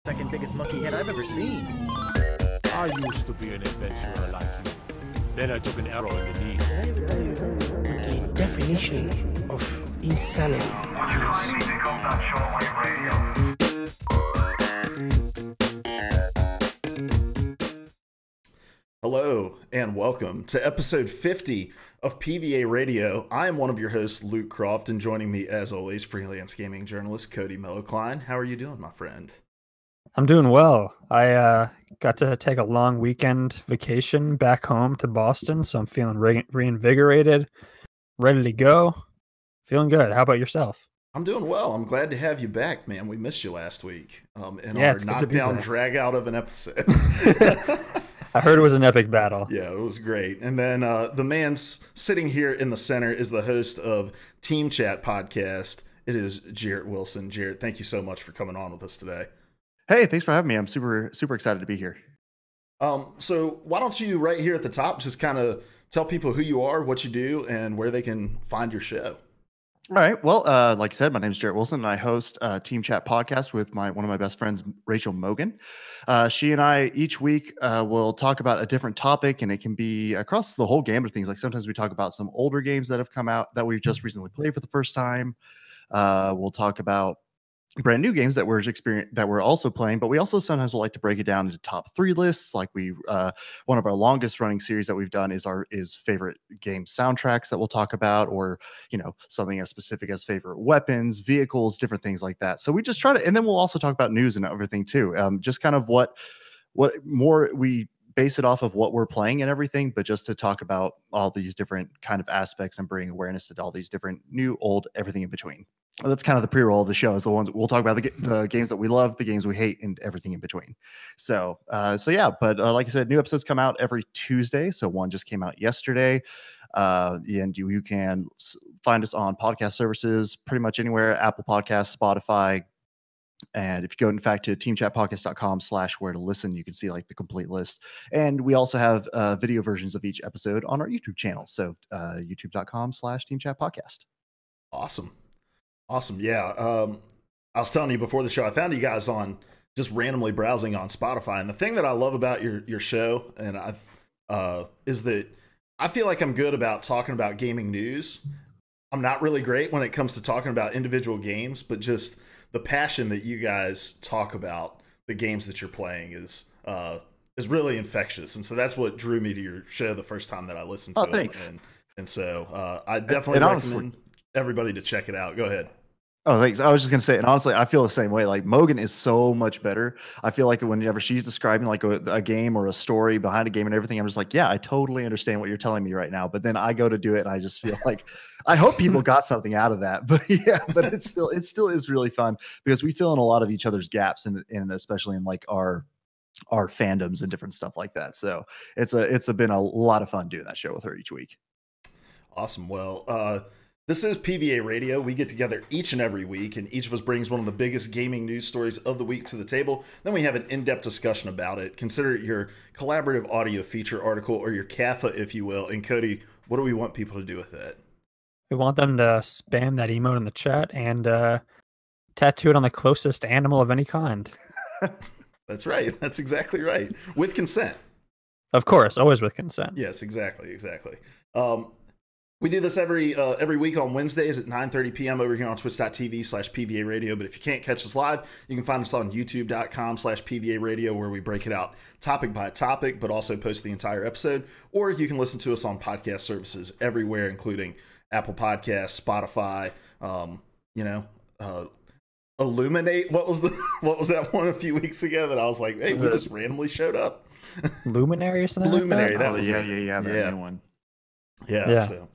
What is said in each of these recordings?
Second biggest monkey head I've ever seen. I used to be an adventurer like you. Then I took an arrow in the knee. The definition of insanity. Hello and welcome to episode 50 of PvA Radio. I am one of your hosts, Luke Croft, and joining me as always, freelance gaming journalist Cody Mellowkline. How are you doing, my friend? I'm doing well. I got to take a long weekend vacation back home to Boston, so I'm feeling reinvigorated, ready to go. Feeling good. How about yourself? I'm doing well. I'm glad to have you back, man. We missed you last week in Yeah, our knockdown drag out of an episode. I heard it was an epic battle. Yeah, it was great. And then the man sitting here in the center is the host of Team Chat podcast. It is Jerrett Wilson. Jerrett, thank you so much for coming on with us today. Hey, thanks for having me. I'm super excited to be here. So why don't you right here at the top just kind of tell people who you are, what you do, and where they can find your show. All right. Well, like I said, my name is Jerrett Wilson, and I host Team Chat podcast with one of my best friends, Rachel Mogan. She and I each week will talk about a different topic, and it can be across the whole gamut of things. Like sometimes we talk about some older games that have come out that we've just recently played for the first time. We'll talk about brand new games that we're also playing, but we also sometimes will like to break it down into top 3 lists. Like one of our longest running series that we've done is favorite game soundtracks that we'll talk about, or something as specific as favorite weapons, vehicles, different things like that. So we just try to, and then we'll also talk about news and everything too. Just kind of what more we base it off of what we're playing and everything, but just to talk about all these different kind of aspects and bring awareness to all these different new, old, everything in between. Well, that's kind of the pre-roll of the show, is the ones we'll talk about the games that we love, the games we hate, and everything in between. So yeah, but like I said, new episodes come out every Tuesday. So one just came out yesterday. And you can find us on podcast services pretty much anywhere, Apple Podcasts, Spotify. And if you go, in fact, to teamchatpodcast.com/where to listen, you can see like the complete list. And we also have video versions of each episode on our YouTube channel. So youtube.com/teamchatpodcast. Awesome. Yeah. I was telling you before the show, I found you guys on just randomly browsing on Spotify. And the thing that I love about your show is that I feel like I'm good about talking about gaming news. I'm not really great when it comes to talking about individual games, but just the passion that you guys talk about the games that you're playing is really infectious. And so that's what drew me to your show the first time that I listened to it. Thanks. And so I definitely recommend everybody to check it out. Go ahead. Oh, thanks. I was just going to say, and honestly, I feel the same way. Like Mogan is so much better. I feel like whenever she's describing like a game or a story behind a game and everything, I'm just like, yeah, I totally understand what you're telling me right now. But then I go to do it and I just feel like, I hope people got something out of that. But yeah, but it still is really fun because we fill in a lot of each other's gaps and especially in like our fandoms and different stuff like that. So it's been a lot of fun doing that show with her each week. Awesome. Well, this is PvA Radio. We get together each and every week, and each of us brings one of the biggest gaming news stories of the week to the table. Then we have an in-depth discussion about it. Consider it your collaborative audio feature article, or your CAFA, if you will. And Cody, what do we want people to do with it? We want them to spam that emote in the chat and tattoo it on the closest animal of any kind. That's right. That's exactly right. With consent. Of course, always with consent. Yes, exactly. We do this every week on Wednesdays at 9:30 p.m. over here on twitch.tv/PVA Radio. But if you can't catch us live, you can find us on youtube.com/PVA Radio, where we break it out topic by topic, but also post the entire episode. Or you can listen to us on podcast services everywhere, including Apple Podcasts, Spotify, Illuminate. What was that one a few weeks ago that I was like, hey, we just randomly showed up? Luminary or something? Luminary. Like that? That new one. Yeah. So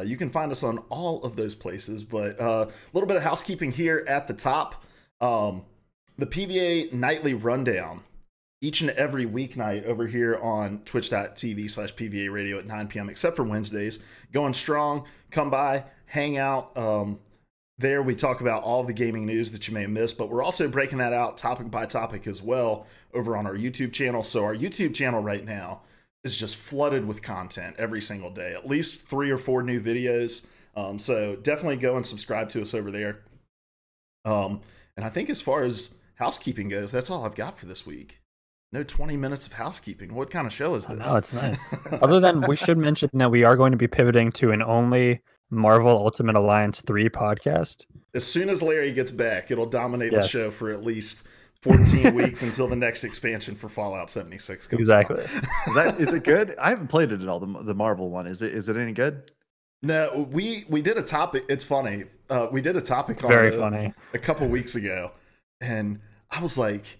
you can find us on all of those places, but a little bit of housekeeping here at the top. The PvA nightly rundown each and every weeknight over here on twitch.tv/PVA Radio at 9 p.m. except for Wednesdays. Going strong. Come by, hang out. There we talk about all the gaming news that you may have missed, but we're also breaking that out topic by topic as well over on our YouTube channel. So our YouTube channel right now is just flooded with content every single day, at least 3 or 4 new videos. So definitely go and subscribe to us over there. And I think as far as housekeeping goes, that's all I've got for this week. No 20 minutes of housekeeping. What kind of show is this? Oh, it's nice. Other than, we should mention that we are going to be pivoting to an only Marvel Ultimate Alliance 3 podcast. As soon as Larry gets back, it'll dominate the show for at least 14 weeks until the next expansion for Fallout 76 comes out. Is it good? I haven't played it at all, the Marvel one. Is it any good? No, we did a topic. It's funny. We did a topic on very funny a couple weeks ago, and I was like,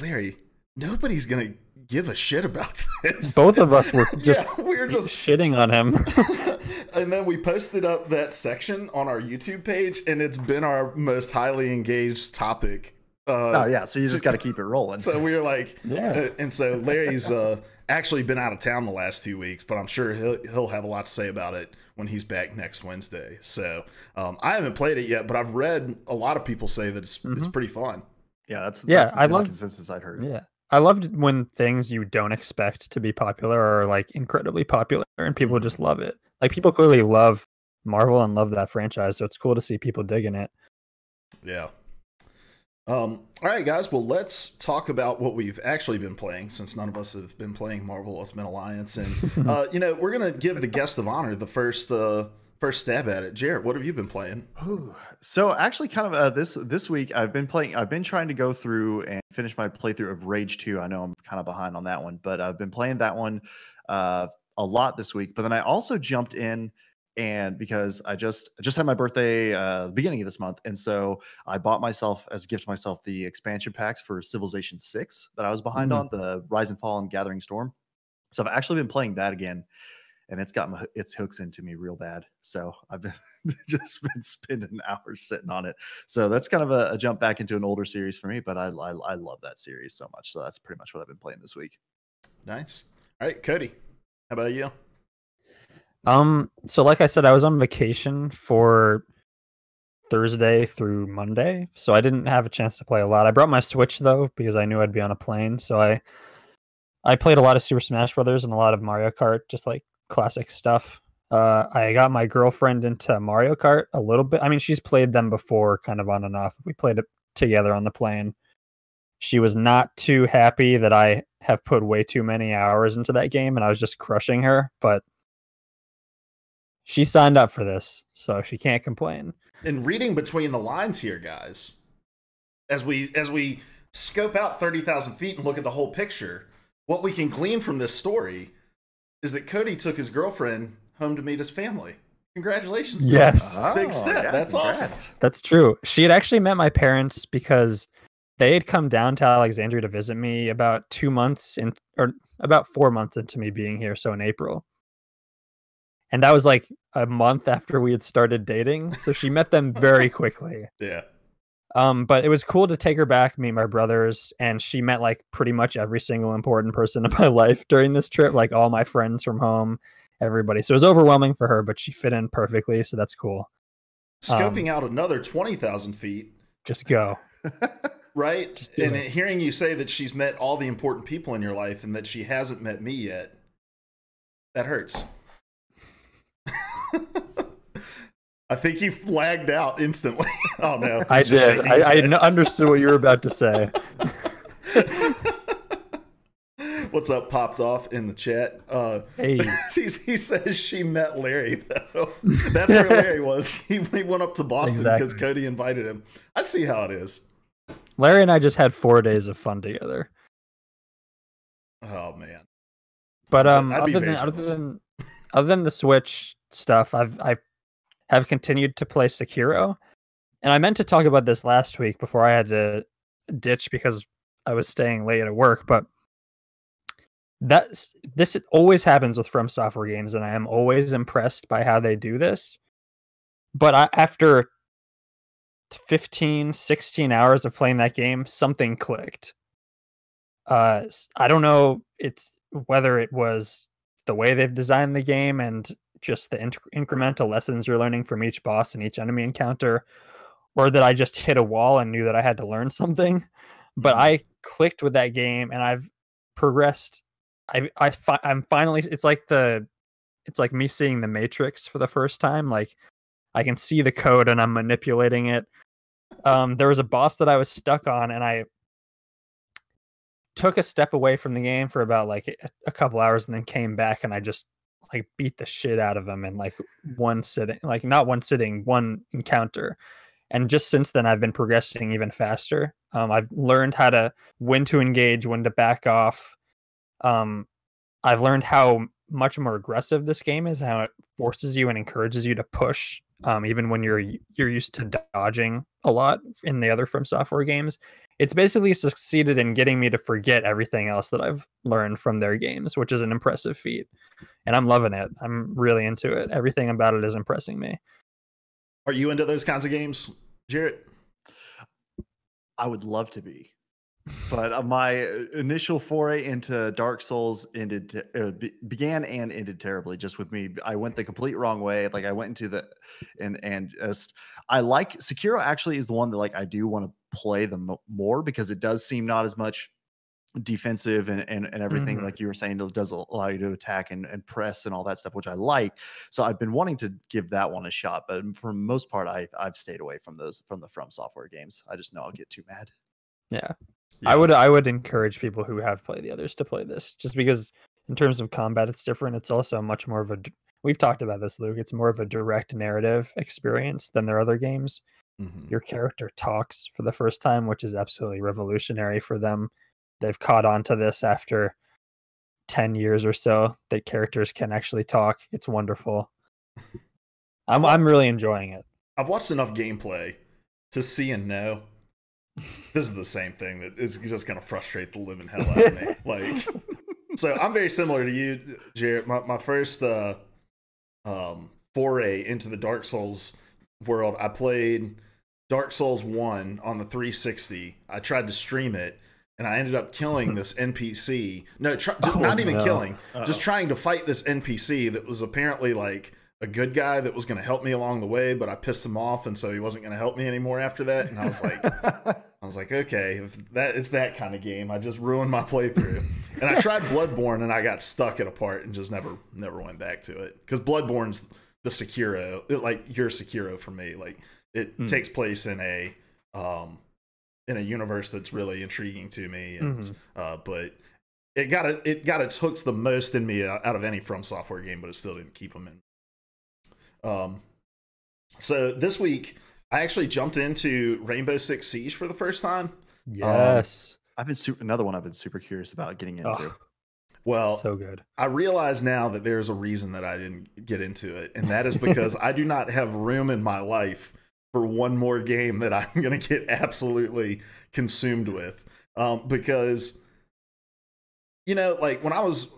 Larry, nobody's gonna give a shit about this. Both of us were just we were just shitting on him. And then we posted up that section on our YouTube page, and it's been our most highly engaged topic. So you just got to keep it rolling. So we were like, and so Larry's actually been out of town the last 2 weeks, but I'm sure he'll have a lot to say about it when he's back next Wednesday. So I haven't played it yet, but I've read a lot of people say that it's pretty fun. Yeah, that's the consensus I'd heard. Yeah, I loved when things you don't expect to be popular are like incredibly popular, and people just love it. Like, people clearly love Marvel and love that franchise, so it's cool to see people digging it. Yeah. All right, guys. Well, let's talk about what we've actually been playing, since none of us have been playing Marvel Ultimate Alliance. And we're gonna give the guest of honor the first stab at it. Jerrett, what have you been playing? So actually, kind of this week, I've been trying to go through and finish my playthrough of Rage 2. I know I'm kind of behind on that one, but I've been playing that one a lot this week. But then I also jumped in, and because I just had my birthday the beginning of this month, and so I bought myself as a gift to myself the expansion packs for Civilization 6 that I was behind on, the Rise and Fall and Gathering Storm. So I've actually been playing that again, and it's got its hooks into me real bad. So I've been just been spending hours sitting on it. So that's kind of a jump back into an older series for me, but I love that series so much. So that's pretty much what I've been playing this week. Nice. All right, Cody, how about you? So like I said, I was on vacation for Thursday through Monday, so I didn't have a chance to play a lot. I brought my Switch though, because I knew I'd be on a plane. So I played a lot of Super Smash Brothers and a lot of Mario Kart, just like classic stuff. I got my girlfriend into Mario Kart a little bit. I mean, she's played them before, kind of on and off. We played it together on the plane. She was not too happy that I have put way too many hours into that game, and I was just crushing her, but she signed up for this, so she can't complain. And reading between the lines here, guys, as we scope out 30,000 feet and look at the whole picture, what we can glean from this story is that Cody took his girlfriend home to meet his family. Congratulations. Yes. Big step. Yeah, that's congrats. awesome. That's true. She had actually met my parents because they had come down to Alexandria to visit me about 2 months or about 4 months into me being here, so in April. And that was like a month after we had started dating. So she met them very quickly. Yeah. But it was cool to take her back, meet my brothers, and she met like pretty much every single important person in my life during this trip, like all my friends from home, everybody. So it was overwhelming for her, but she fit in perfectly, so that's cool. Scoping out another 20,000 feet. Just go. Right? And hearing you say that she's met all the important people in your life and that she hasn't met me yet, that hurts. I think you flagged out instantly. Oh no! I did. I understood what you were about to say. What's up? Popped off in the chat. Hey, he says she met Larry though. That's where Larry was. He went up to Boston because Cody invited him. I see how it is. Larry and I just had 4 days of fun together. Oh man! But other than the Switch stuff, I have continued to play Sekiro, and I meant to talk about this last week before I had to ditch because I was staying late at work. But this always happens with From Software games, and I am always impressed by how they do this. But after 15, 16 hours of playing that game, something clicked. I don't know whether it was the way they've designed the game and just the incremental lessons you're learning from each boss and each enemy encounter, or that I just hit a wall and knew that I had to learn something. But I clicked with that game and I've progressed. I'm finally, it's like me seeing the Matrix for the first time. Like, I can see the code and I'm manipulating it. There was a boss that I was stuck on, and I took a step away from the game for about like a couple hours, and then came back, and I just like beat the shit out of him in like one sitting, like not one sitting, one encounter. And just since then, I've been progressing even faster. I've learned when to engage, when to back off. I've learned how much more aggressive this game is, how it forces you and encourages you to push, even when you're used to dodging a lot in the other From Software games. It's basically succeeded in getting me to forget everything else that I've learned from their games, which is an impressive feat. And I'm loving it. I'm really into it. Everything about it is impressing me. Are you into those kinds of games, Jerrett? I would love to be. But my initial foray into Dark Souls began and ended terribly just with me. I went the complete wrong way. Like I went into and just I like Sekiro actually is the one that like I do want to play more because it does seem not as much defensive and everything like you were saying. It does allow you to attack and press and all that stuff, which I like. So I've been wanting to give that one a shot, but for the most part, I've stayed away from the From Software games. I just know I'll get too mad. Yeah. I would encourage people who have played the others to play this, just because in terms of combat, it's different. It's also much more of we've talked about this, Luke. It's more of a direct narrative experience than their other games. Your character talks for the first time, which is absolutely revolutionary for them. They've caught on to this after 10 years or so that characters can actually talk. It's wonderful. I'm really enjoying it. I've watched enough gameplay to see and know this is the same thing that is just going to frustrate the living hell out of me. Like, so I'm very similar to you, Jerrett. My first foray into the Dark Souls world, I played Dark Souls 1 on the 360. I tried to stream it, and I ended up killing this NPC. No, not even killing. Just trying to fight this NPC that was apparently like a good guy that was going to help me along the way, but I pissed him off, and so he wasn't going to help me anymore after that. And I was like, okay, if that is that kind of game, I just ruined my playthrough. And I tried Bloodborne, and I got stuck at a part and just never went back to it, because Bloodborne's the Sekiro, like your Sekiro for me. Like it takes place in a universe that's really intriguing to me, and but it got its hooks the most in me out of any From Software game, but it still didn't keep them in. So this week I actually jumped into Rainbow Six Siege for the first time. Yes. I've been another one I've been super curious about getting into. Well, so good. I realize now that there's a reason that I didn't get into it, and that is because I do not have room in my life for one more game that I'm going to get absolutely consumed with. Because, you know, like when I was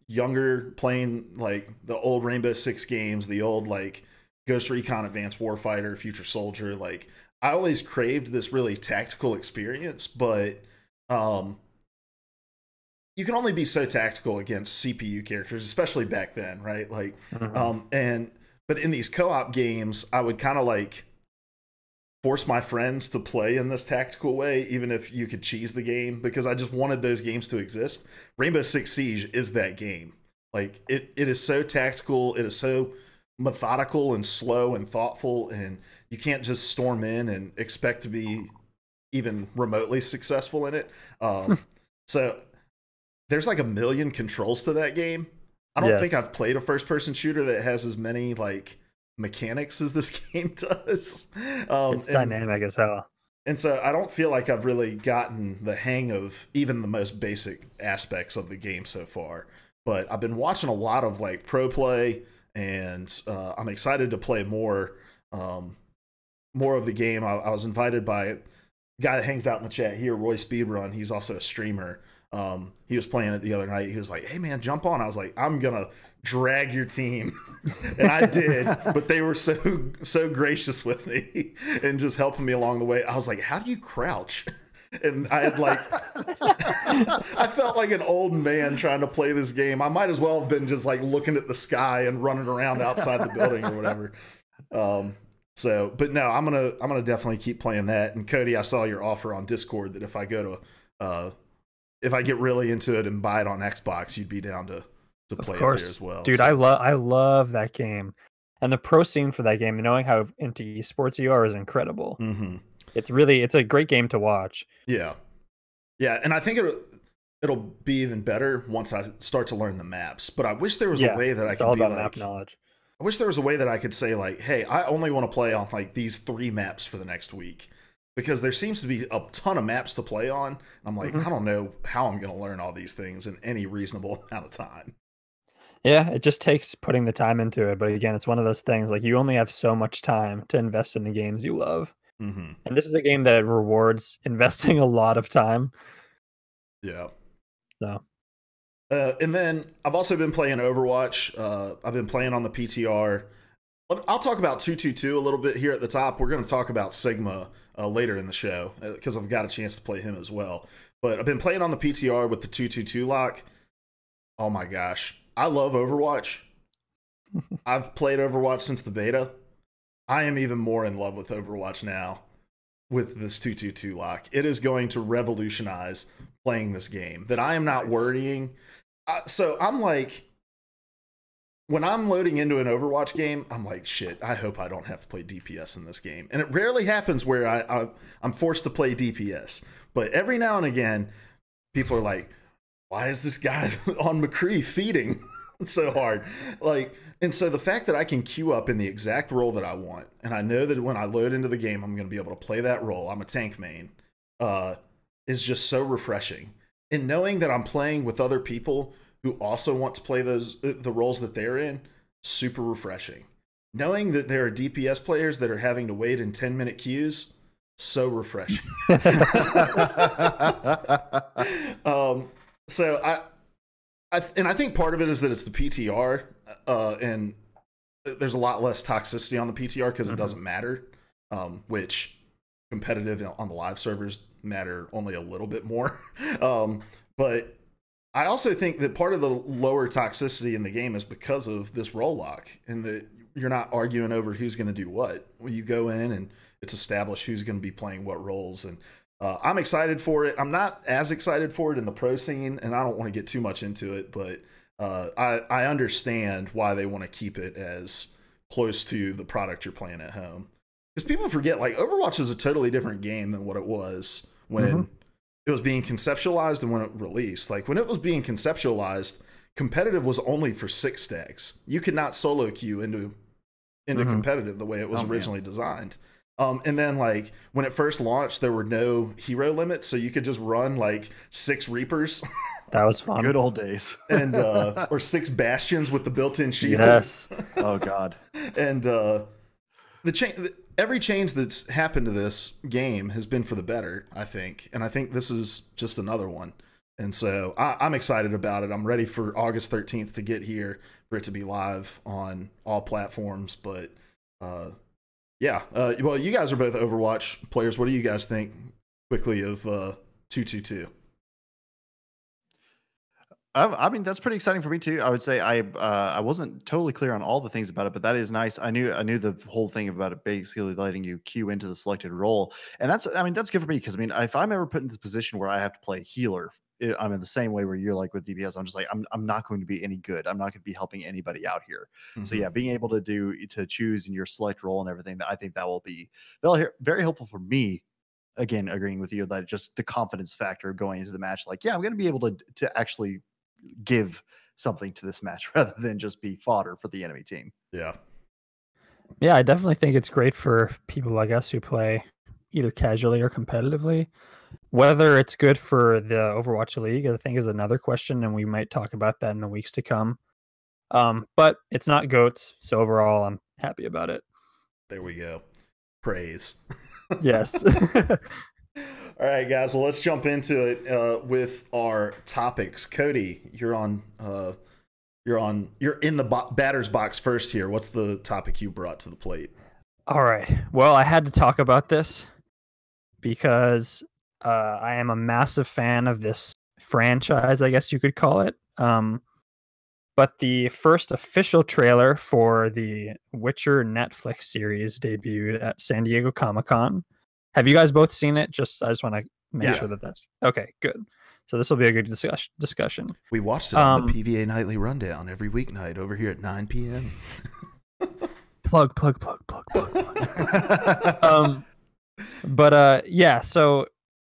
younger, playing like the old Rainbow Six games, the old like Ghost Recon Advanced Warfighter, Future Soldier, like I always craved this really tactical experience, but you can only be so tactical against CPU characters, especially back then, right? Like but in these co-op games, I would kind of like force my friends to play in this tactical way, even if you could cheese the game, because I just wanted those games to exist. Rainbow Six Siege is that game. Like it is so tactical, it is so methodical and slow and thoughtful, and you can't just storm in and expect to be even remotely successful in it. So there's like a million controls to that game. I don't think I've played a first-person shooter that has as many like mechanics as this game does. It's dynamic as hell. And so I don't feel like I've really gotten the hang of even the most basic aspects of the game so far. But I've been watching a lot of like pro play, and I'm excited to play more of the game. I was invited by a guy that hangs out in the chat here, Roy Speedrun. He's also a streamer. He was playing it the other night. He was like, hey man, jump on. I was like, I'm gonna drag your team. And I did, but they were so gracious with me and just helping me along the way. I was like, how do you crouch? And I had like I felt like an old man trying to play this game. I might as well have been just like looking at the sky and running around outside the building or whatever. But no, I'm gonna definitely keep playing that. And Cody, I saw your offer on Discord that if I go to if I get really into it and buy it on Xbox, you'd be down to play it there as well. Dude, so. I love that game. And the pro scene for that game, knowing how into esports you are, is incredible. Mm-hmm. It's a great game to watch. Yeah, and I think it'll be even better once I start to learn the maps. But I wish there was a way that I could all be about like, map knowledge. I wish there was a way that I could say like, hey, I only want to play on like these 3 maps for the next week, because there seems to be a ton of maps to play on. And I'm like, I don't know how I'm going to learn all these things in any reasonable amount of time. Yeah, it just takes putting the time into it. But again, it's one of those things like you only have so much time to invest in the games you love. Mm-hmm. And this is a game that rewards investing a lot of time. Yeah. So. And then I've also been playing Overwatch. I've been playing on the PTR. I'll talk about 222 a little bit here at the top. We're going to talk about Sigma later in the show because I've got a chance to play him as well. But I've been playing on the PTR with the 222 lock. Oh my gosh. I love Overwatch. I've played Overwatch since the beta. I am even more in love with Overwatch now with this 222 lock. It is going to revolutionize playing this game. That I am not worrying. So I'm like, when I'm loading into an Overwatch game, I'm like, shit, I hope I don't have to play DPS in this game. And it rarely happens where I'm forced to play DPS. But every now and again, people are like, why is this guy on McCree feeding so hard? Like, and so the fact that I can queue up in the exact role that I want, and I know that when I load into the game, I'm going to be able to play that role. I'm a tank main, is just so refreshing. And knowing that I'm playing with other people who also want to play the roles that they're in, super refreshing. Knowing that there are DPS players that are having to wait in 10-minute queues, so refreshing. So I think part of it is that it's the PTR, and there's a lot less toxicity on the PTR because it doesn't matter, which competitive on the live servers matter only a little bit more. But I also think that part of the lower toxicity in the game is because of this role lock, and that you're not arguing over who's going to do what. Well, you go in and it's established who's going to be playing what roles, and I'm excited for it. I'm not as excited for it in the pro scene, and I don't want to get too much into it, but I understand why they want to keep it as close to the product you're playing at home. Because people forget, like, Overwatch is a totally different game than what it was when it was being conceptualized and when it released. Like, when it was being conceptualized, competitive was only for 6 stacks. You could not solo queue into competitive the way it was originally designed. And then, like, when it first launched, there were no hero limits, so you could just run like 6 Reapers. That was fun. Good old days. And or 6 Bastions with the built-in shield. Yes. Oh God. And every change that's happened to this game has been for the better, I think. And I think this is just another one. And so I'm excited about it. I'm ready for August 13th to get here, for it to be live on all platforms. But yeah, well, you guys are both Overwatch players. What do you guys think quickly of 222? I mean, that's pretty exciting for me too. I would say I wasn't totally clear on all the things about it, but that is nice. I knew the whole thing about it basically letting you queue into the selected role, and that's good for me, because I mean, if I'm ever put in this position where I have to play healer, I'm in the same way where you're like with DPS. I'm just like, I'm not going to be any good. I'm not going to be helping anybody out here. So yeah, being able to choose in your select role and everything, I think that will be very helpful for me. Again, agreeing with you that just the confidence factor going into the match, like, yeah, I'm going to be able to actually give something to this match rather than just be fodder for the enemy team. Yeah, I definitely think it's great for people like us who play either casually or competitively. Whether it's good for the Overwatch League, I think, is another question, and we might talk about that in the weeks to come. But it's not GOATs, so overall, I'm happy about it. There we go. Praise. Yes. All right, guys. Well, let's jump into it with our topics. Cody, you're in the batter's box first here. What's the topic you brought to the plate? All right. Well, I had to talk about this because I am a massive fan of this franchise, I guess you could call it. But the first official trailer for the Witcher Netflix series debuted at San Diego Comic-Con. Have you guys both seen it? I just want to make sure that that's okay. Good. So this will be a good discussion. We watched it on the PvA Nightly Rundown every weeknight over here at 9 p.m. plug. Yeah, so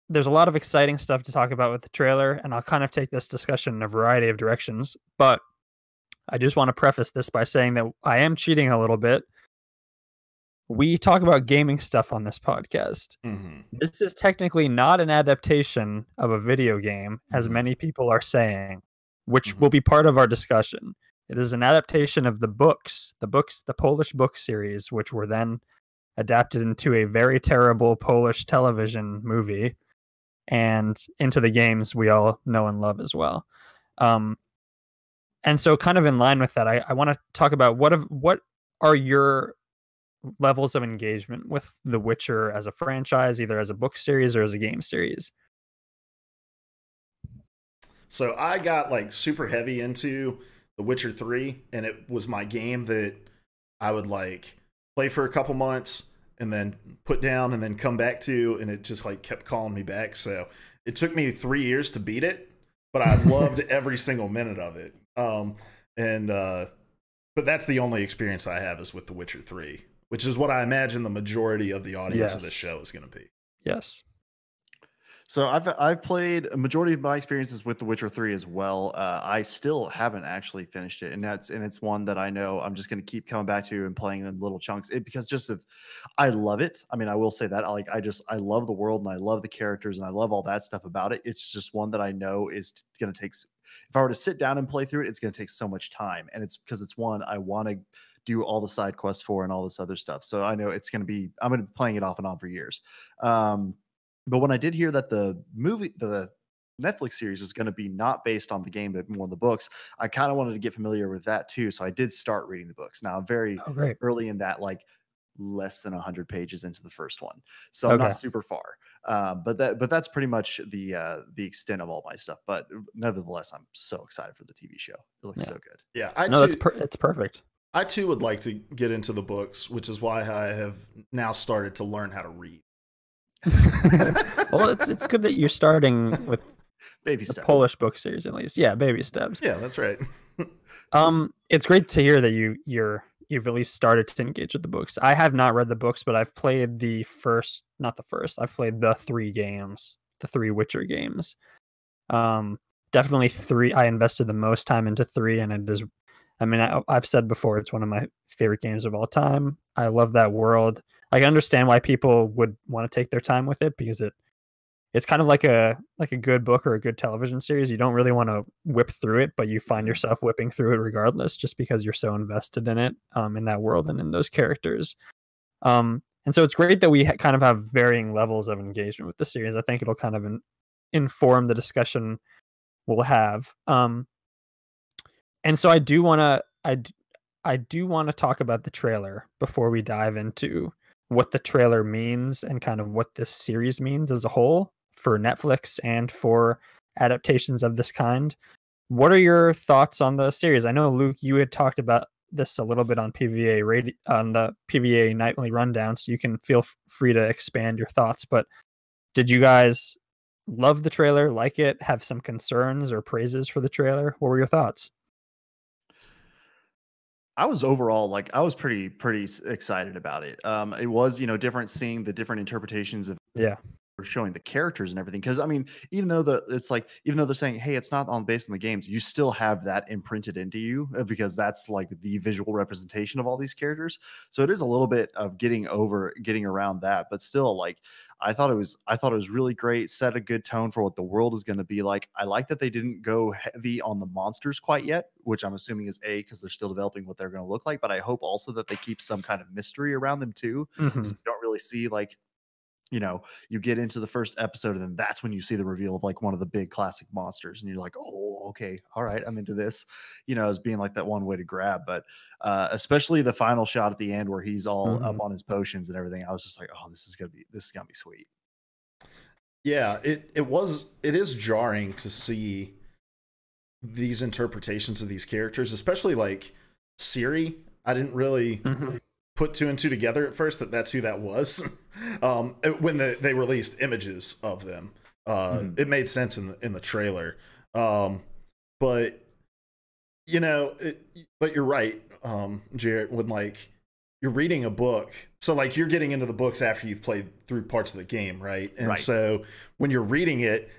there's a lot of exciting stuff to talk about with the trailer, and I'll kind of take this discussion in a variety of directions. But I just want to preface this by saying that I am cheating a little bit. We talk about gaming stuff on this podcast. Mm-hmm. This is technically not an adaptation of a video game, as many people are saying, which will be part of our discussion. It is an adaptation of the Polish book series, which were then adapted into a very terrible Polish television movie and into the games we all know and love as well. And so kind of in line with that, I want to talk about what are your levels of engagement with The Witcher as a franchise, either as a book series or as a game series? So I got like super heavy into The Witcher 3, and it was my game that I would like play for a couple months and then put down and then come back to, and it just like kept calling me back. So it took me 3 years to beat it, but I loved every single minute of it. But that's the only experience I have is with The Witcher 3, which is what I imagine the majority of the audience of this show is going to be. Yes. So I've played a majority of my experiences with The Witcher 3 as well. I still haven't actually finished it, and it's one that I know I'm just going to keep coming back to and playing in little chunks. I love it. I mean, I will say that I love the world and I love the characters and I love all that stuff about it. It's just one that I know is going to take. If I were to sit down and play through it, it's going to take so much time, and it's because it's one I want to do all the side quests for and all this other stuff. So I know it's going to be. I'm going to be playing it off and on for years. But when I did hear that the Netflix series was going to be not based on the game, but more on the books, I kind of wanted to get familiar with that too. So I did start reading the books. Now I'm very early in that, like less than 100 pages into the first one. So I'm not super far. But that's pretty much the extent of all my stuff. But nevertheless, I'm so excited for the TV show. It looks so good. Yeah. It's perfect. I too would like to get into the books, which is why I have now started to learn how to read. Well, it's good that you're starting with baby the steps. Polish book series, at least. Yeah, baby steps. Yeah, that's right. It's great to hear that you've at least started to engage with the books. I have not read the books, but I've played I've played the three Witcher games. Definitely 3. I invested the most time into 3, and it is. I mean, I've said before, it's one of my favorite games of all time. I love that world. I can understand why people would want to take their time with it, because it's kind of like a good book or a good television series. You don't really want to whip through it, but you find yourself whipping through it regardless, just because you're so invested in it, in that world and in those characters. And so it's great that we kind of have varying levels of engagement with the series. I think it'll kind of inform the discussion we'll have. And so I do want to talk about the trailer before we dive into what the trailer means and kind of what this series means as a whole for Netflix and for adaptations of this kind. What are your thoughts on the series? I know, Luke, you had talked about this a little bit on PvA on the PvA Nightly Rundown, so you can feel free to expand your thoughts. But did you guys love the trailer, like it, have some concerns or praises for the trailer? What were your thoughts? I was overall I was pretty excited about it. It was, different seeing the different interpretations of showing the characters and everything. Because I mean, even though they're saying, hey, it's not based on the games, you still have that imprinted into you because that's like the visual representation of all these characters. So it is a little bit of getting around that, but still, like, I thought it was really great, set a good tone for what the world is going to be like. I like that they didn't go heavy on the monsters quite yet, which I'm assuming is because they're still developing what they're going to look like. But I hope also that they keep some kind of mystery around them too. Mm-hmm. So you don't really see you get into the first episode and then that's when you see the reveal of like one of the big classic monsters and you're like, oh, okay, all right, I'm into this, as being like that one way to grab. But especially the final shot at the end where he's all up on his potions and everything, I was just like, oh, this is gonna be sweet. Yeah, it is jarring to see these interpretations of these characters, especially like Ciri. I didn't really put 2 and 2 together at first that's who that was. When they released images of them, it made sense in the trailer. But but you're right, Jerrett, when like you're reading a book. So like you're getting into the books after you've played through parts of the game, right? And so when you're reading it,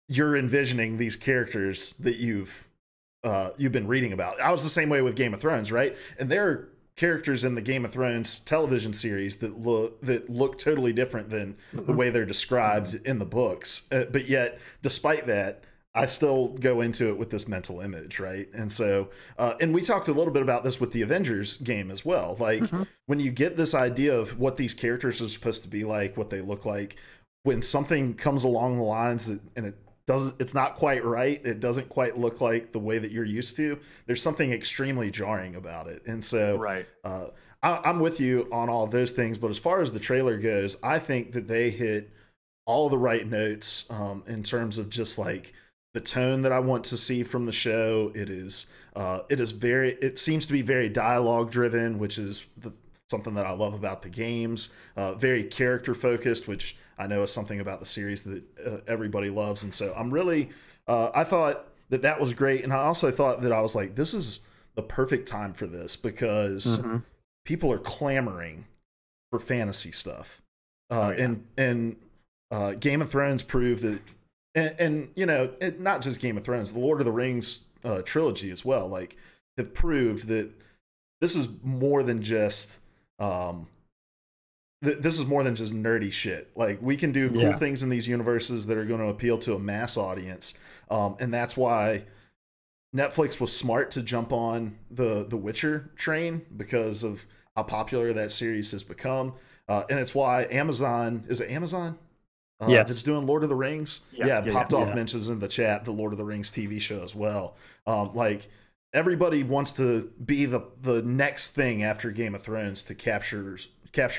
you're envisioning these characters that you've been reading about. I was the same way with Game of Thrones, right? And there are characters in the Game of Thrones television series that look totally different than the way they're described in the books. But yet, despite that, I still go into it with this mental image, right? And so, and we talked a little bit about this with the Avengers game as well. Like when you get this idea of what these characters are supposed to be like, what they look like, when something comes along the lines that, and it's not quite right, it doesn't quite look like the way that you're used to, there's something extremely jarring about it. And so I'm with you on all of those things, but as far as the trailer goes, I think that they hit all the right notes in terms of just like the tone that I want to see from the show. It seems to be very dialogue driven, which is something that I love about the games. Very character focused, which I know is something about the series that everybody loves. And so I'm really, I thought that was great. And I also thought that I was like, this is the perfect time for this because people are clamoring for fantasy stuff. And Game of Thrones proved that, and you know, not just Game of Thrones, the Lord of the Rings trilogy as well, like have proved that this is more than just this is more than just nerdy shit. Like we can do cool things in these universes that are going to appeal to a mass audience, and that's why Netflix was smart to jump on the Witcher train because of how popular that series has become, and it's why Amazon, is it Amazon? That's doing Lord of the Rings. Popped off mentions in the chat the Lord of the Rings TV show as well. Like everybody wants to be the next thing after Game of Thrones to capture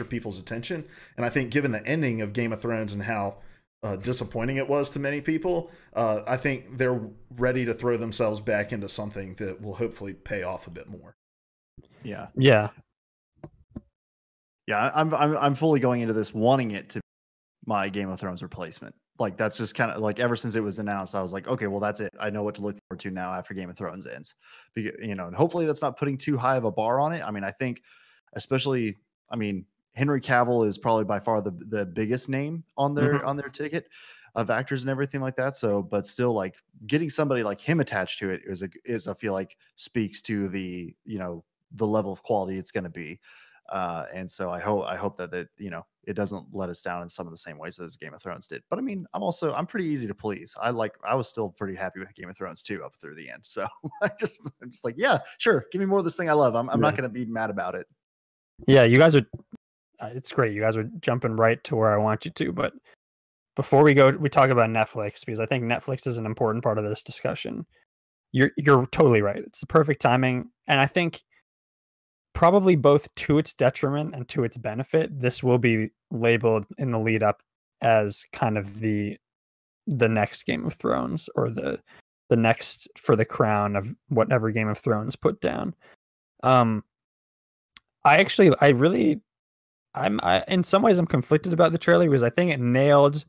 people's attention. And I think given the ending of Game of Thrones and how disappointing it was to many people, I think they're ready to throw themselves back into something that will hopefully pay off a bit more. I'm fully going into this wanting it to be my Game of Thrones replacement. Like that's just kind of like ever since it was announced, I was like, okay, well that's it. I know what to look forward to now after Game of Thrones ends. You know, and hopefully that's not putting too high of a bar on it. I mean, I think especially, I mean, Henry Cavill is probably by far the biggest name on their ticket of actors and everything like that. So, but still, like getting somebody like him attached to it is I feel like speaks to the, you know, the level of quality it's going to be. And so I hope that you know, it doesn't let us down in some of the same ways as Game of Thrones did. But I mean, I'm pretty easy to please. I was still pretty happy with Game of Thrones too up through the end. So I'm just like, yeah, sure, give me more of this thing I love. I'm not going to be mad about it. Yeah, you guys are. It's great. You guys are jumping right to where I want you to. But before we talk about Netflix, because I think Netflix is an important part of this discussion. You're totally right. It's the perfect timing, and I think probably both to its detriment and to its benefit, this will be labeled in the lead up as kind of the next Game of Thrones, or the next for the crown of whatever Game of Thrones put down. I'm in some ways I'm conflicted about the trailer because I think it nailed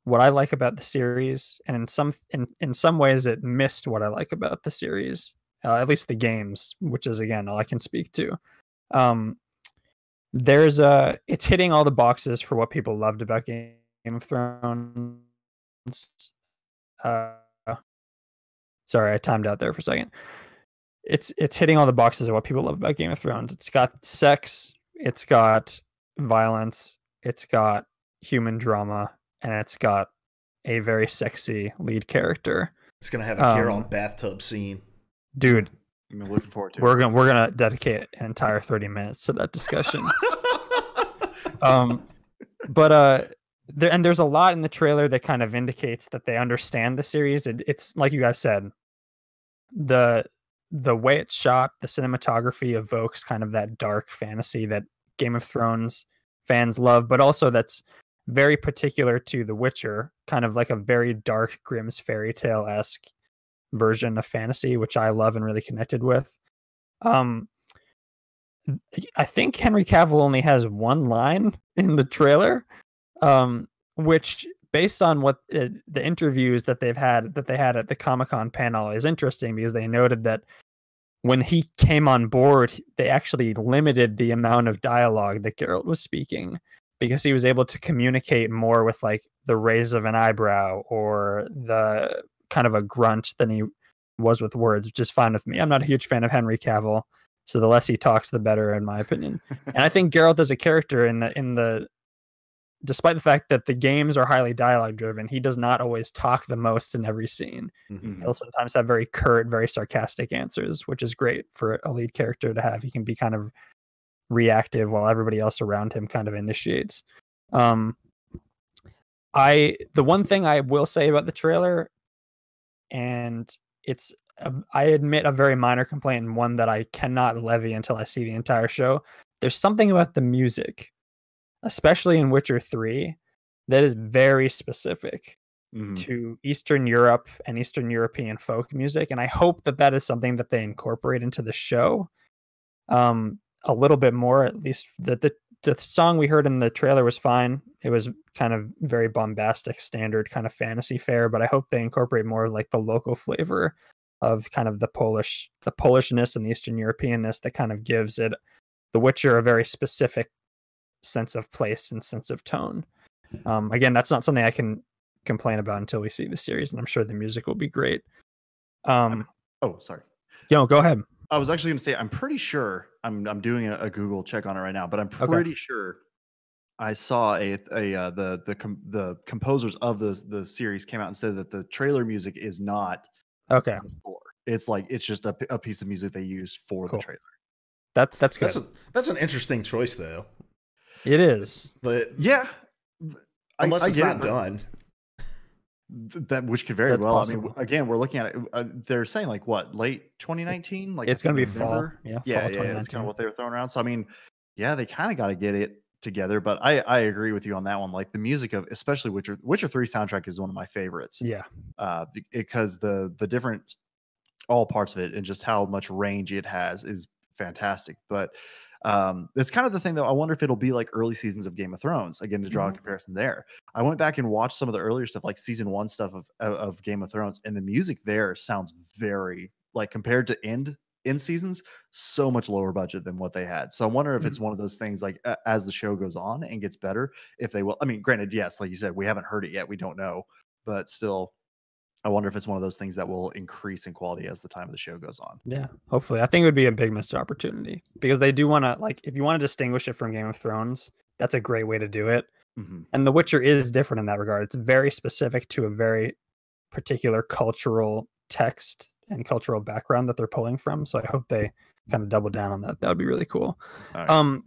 what I like about the series, and in some ways it missed what I like about the series. At least the games, which is again all I can speak to. It's hitting all the boxes for what people loved about Game of Thrones. Sorry, I timed out there for a second. It's hitting all the boxes of what people love about Game of Thrones. It's got sex, it's got violence, it's got human drama, and it's got a very sexy lead character. It's gonna have a Geralt bathtub scene. Dude, I'm looking forward to it. We're gonna dedicate an entire 30 minutes to that discussion. There's a lot in the trailer that kind of indicates that they understand the series. It's like you guys said, the way it's shot, the cinematography evokes kind of that dark fantasy that Game of Thrones fans love, but also that's very particular to The Witcher, kind of like a very dark Grimm's fairy tale-esque version of fantasy, which I love and really connected with. I think Henry Cavill only has one line in the trailer, which, based on what the interviews that they had at the Comic-Con panel, is interesting because they noted that when he came on board, they actually limited the amount of dialogue that Geralt was speaking because he was able to communicate more with like the raise of an eyebrow or the kind of a grunt than he was with words, which is fine with me. I'm not a huge fan of Henry Cavill, so the less he talks, the better, in my opinion. And I think Geralt as a character in the despite the fact that the games are highly dialogue driven, he does not always talk the most in every scene. Mhm. He'll sometimes have very curt, very sarcastic answers, which is great for a lead character to have. He can be kind of reactive while everybody else around him kind of initiates. The one thing I will say about the trailer, and it's I admit a very minor complaint and one that I cannot levy until I see the entire show. There's something about the music, especially in Witcher 3, that is very specific to Eastern Europe and Eastern European folk music. And I hope that that is something that they incorporate into the show a little bit more, at least. The song we heard in the trailer was fine. It was kind of very bombastic, standard kind of fantasy fare, but I hope they incorporate more like the local flavor of kind of the Polishness and the Eastern Europeanness that kind of gives it, The Witcher, a very specific sense of place and sense of tone. Again, that's not something I can complain about until we see the series, and I'm sure the music will be great. Oh, sorry. Go ahead. I was actually going to say, I'm pretty sure I'm doing a Google check on it right now, but I'm pretty sure I saw the composers of the series came out and said that the trailer music is not okay. the score. It's just a piece of music they use for the trailer. That's good. That's an interesting choice, though. It is, but yeah, unless it's not done. That which could very well. Possible. I mean, again, we're looking at it. They're saying like what, late 2019? Like it's going to be November? fall. Yeah, yeah. That's kind of what they were throwing around. So I mean, yeah, they kind of got to get it together. But I agree with you on that one. Like the music of, especially Witcher 3 soundtrack is one of my favorites. Yeah, because the different all parts of it and just how much range it has is fantastic. But it's kind of the thing though. I wonder if it'll be like early seasons of Game of Thrones, again, to draw a comparison there. I went back and watched some of the earlier stuff, like season 1 stuff of Game of Thrones, and the music there sounds very, like, compared to end seasons, so much lower budget than what they had. So I wonder if it's one of those things, like as the show goes on and gets better, if they will. I mean, granted, yes, like you said, we haven't heard it yet, we don't know, but still, I wonder if it's one of those things that will increase in quality as the time of the show goes on. Yeah, hopefully. I think it would be a big missed opportunity because they do want to, like, if you want to distinguish it from Game of Thrones, that's a great way to do it. And The Witcher is different in that regard. It's very specific to a very particular cultural text and cultural background that they're pulling from. So I hope they kind of double down on that. That would be really cool. Right.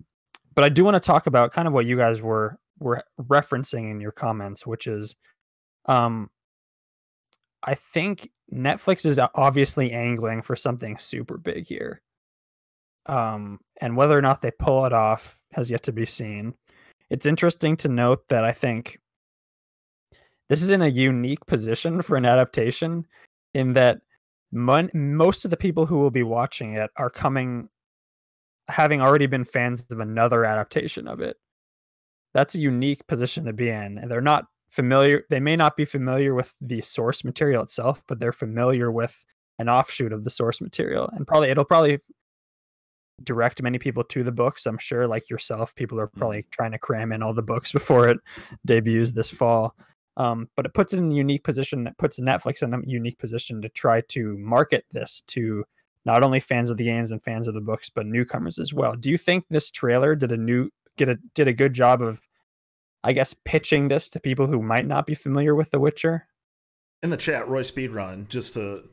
But I do want to talk about kind of what you guys were referencing in your comments, which is I think Netflix is obviously angling for something super big here. And whether or not they pull it off has yet to be seen. It's interesting to note that I think this is in a unique position for an adaptation in that most of the people who will be watching it are having already been fans of another adaptation of it. That's a unique position to be in. And they're not familiar. They may not be familiar with the source material itself, but they're familiar with an offshoot of the source material. And it'll probably direct many people to the books. I'm sure, like yourself, people are probably trying to cram in all the books before it debuts this fall. But it puts it in a unique position. It puts Netflix in a unique position to try to market this to not only fans of the games and fans of the books, but newcomers as well. Do you think this trailer did a good job of, I guess, pitching this to people who might not be familiar with The Witcher? In the chat, Roy Speedrun, just to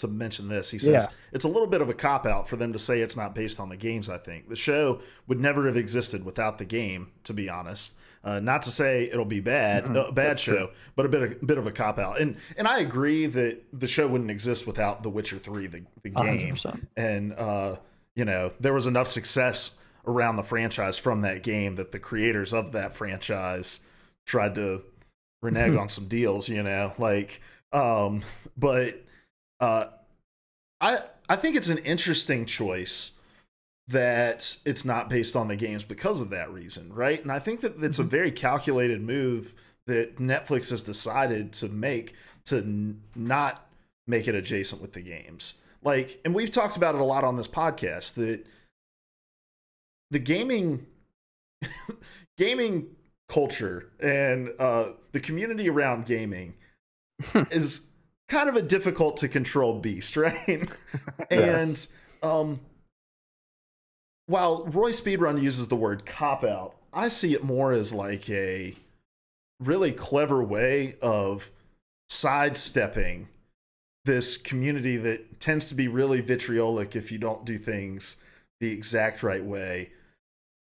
mention this, he says, it's a little bit of a cop-out for them to say it's not based on the games, I think. The show would never have existed without the game, to be honest. Not to say it'll be bad, a bad show, true. But a bit of a cop-out. And I agree that the show wouldn't exist without The Witcher 3, the game. 100%. And, there was enough success around the franchise from that game that the creators of that franchise tried to renege on some deals, but I think it's an interesting choice that it's not based on the games because of that reason, right? And I think that it's a very calculated move that Netflix has decided to make to not make it adjacent with the games. Like, and we've talked about it a lot on this podcast, that the gaming culture and the community around gaming is kind of a difficult to control beast, right? Yes. And while Roy Speedrun uses the word cop out, I see it more as like a really clever way of sidestepping this community that tends to be really vitriolic if you don't do things the exact right way.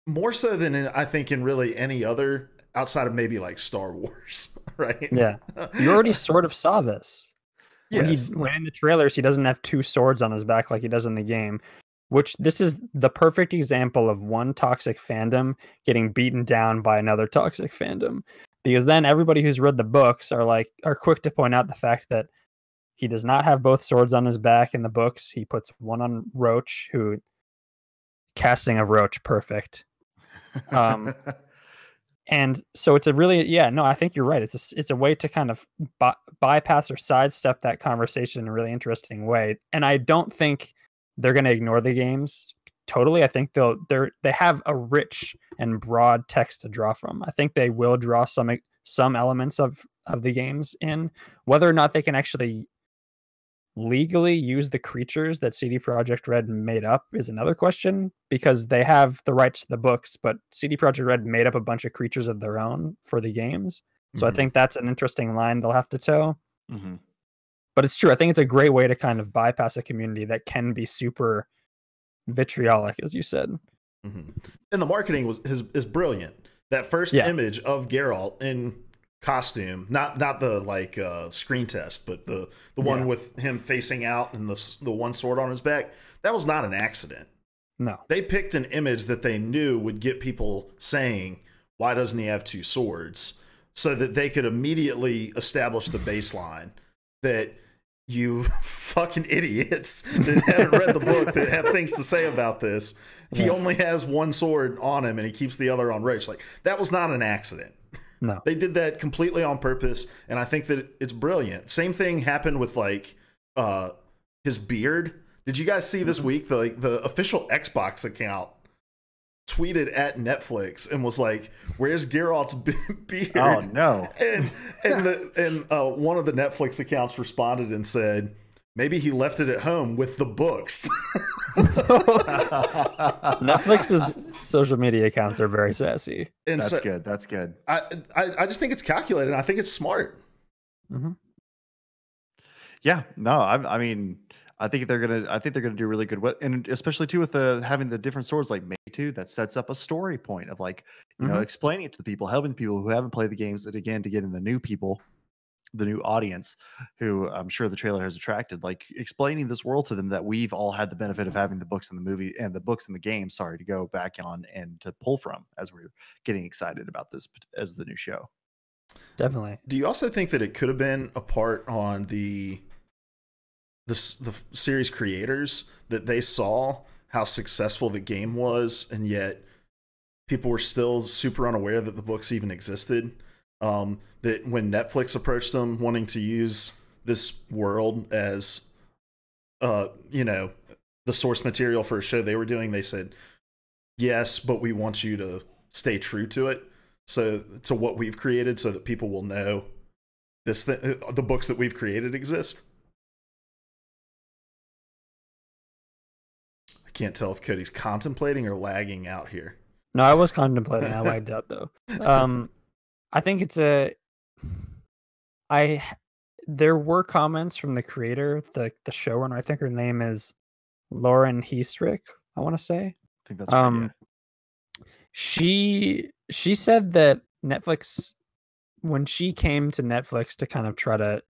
More so than I think in really any other, outside of maybe like Star Wars, right? Yeah. You already sort of saw this. Yes. When in the trailers, he doesn't have two swords on his back like he does in the game, which this is the perfect example of one toxic fandom getting beaten down by another toxic fandom. Because then everybody who's read the books are quick to point out the fact that he does not have both swords on his back in the books. He puts one on Roach, who casting of Roach, perfect. And so it's a really, I think you're right. It's a way to kind of bypass or sidestep that conversation in a really interesting way. And I don't think they're going to ignore the games totally. I think they have a rich and broad text to draw from. I think they will draw some elements of the games in. Whether or not they can actually legally use the creatures that CD Projekt Red made up is another question, because they have the rights to the books, but CD Projekt Red made up a bunch of creatures of their own for the games. So I think that's an interesting line they'll have to toe. But it's true. I think it's a great way to kind of bypass a community that can be super vitriolic, as you said. And the marketing is brilliant. That first image of Geralt in costume, not the screen test, but the one with him facing out and the one sword on his back, that was not an accident. No, they picked an image that they knew would get people saying, why doesn't he have two swords, so that they could immediately establish the baseline that you fucking idiots that haven't read the book, that have things to say about this, he only has one sword on him and he keeps the other on Roach. Like, that was not an accident. No, they did that completely on purpose, and I think that it's brilliant. Same thing happened with like his beard. Did you guys see this week the official Xbox account tweeted at Netflix and was like, "Where's Geralt's beard?" Oh no! And one of the Netflix accounts responded and said, maybe he left it at home with the books. Netflix's social media accounts are very sassy. And that's so, good. That's good. I just think it's calculated. I think it's smart. Yeah. No. I mean, I think they're gonna do really good. And especially too with having the different swords like May 2, that sets up a story point of like you know, explaining it to the people, helping the people who haven't played the games, and again to get in the new people, the new audience who I'm sure the trailer has attracted, like explaining this world to them that we've all had the benefit of having the books in the movie and the books in the game, to go back on and to pull from as we're getting excited about this as the new show. Definitely. Do you also think that it could have been a part on the series creators, that they saw how successful the game was and yet people were still super unaware that the books even existed? That when Netflix approached them wanting to use this world as, you know, the source material for a show they were doing, they said, yes, but we want you to stay true to it, so to what we've created, so that people will know the books that we've created exist. I can't tell if Cody's contemplating or lagging out here. No, I was contemplating. I lagged out though. I think it's there were comments from the creator, the showrunner. I think her name is Lauren Heestrick, I want to say. I think that's right, yeah. She said that Netflix, when she came to Netflix to kind of try to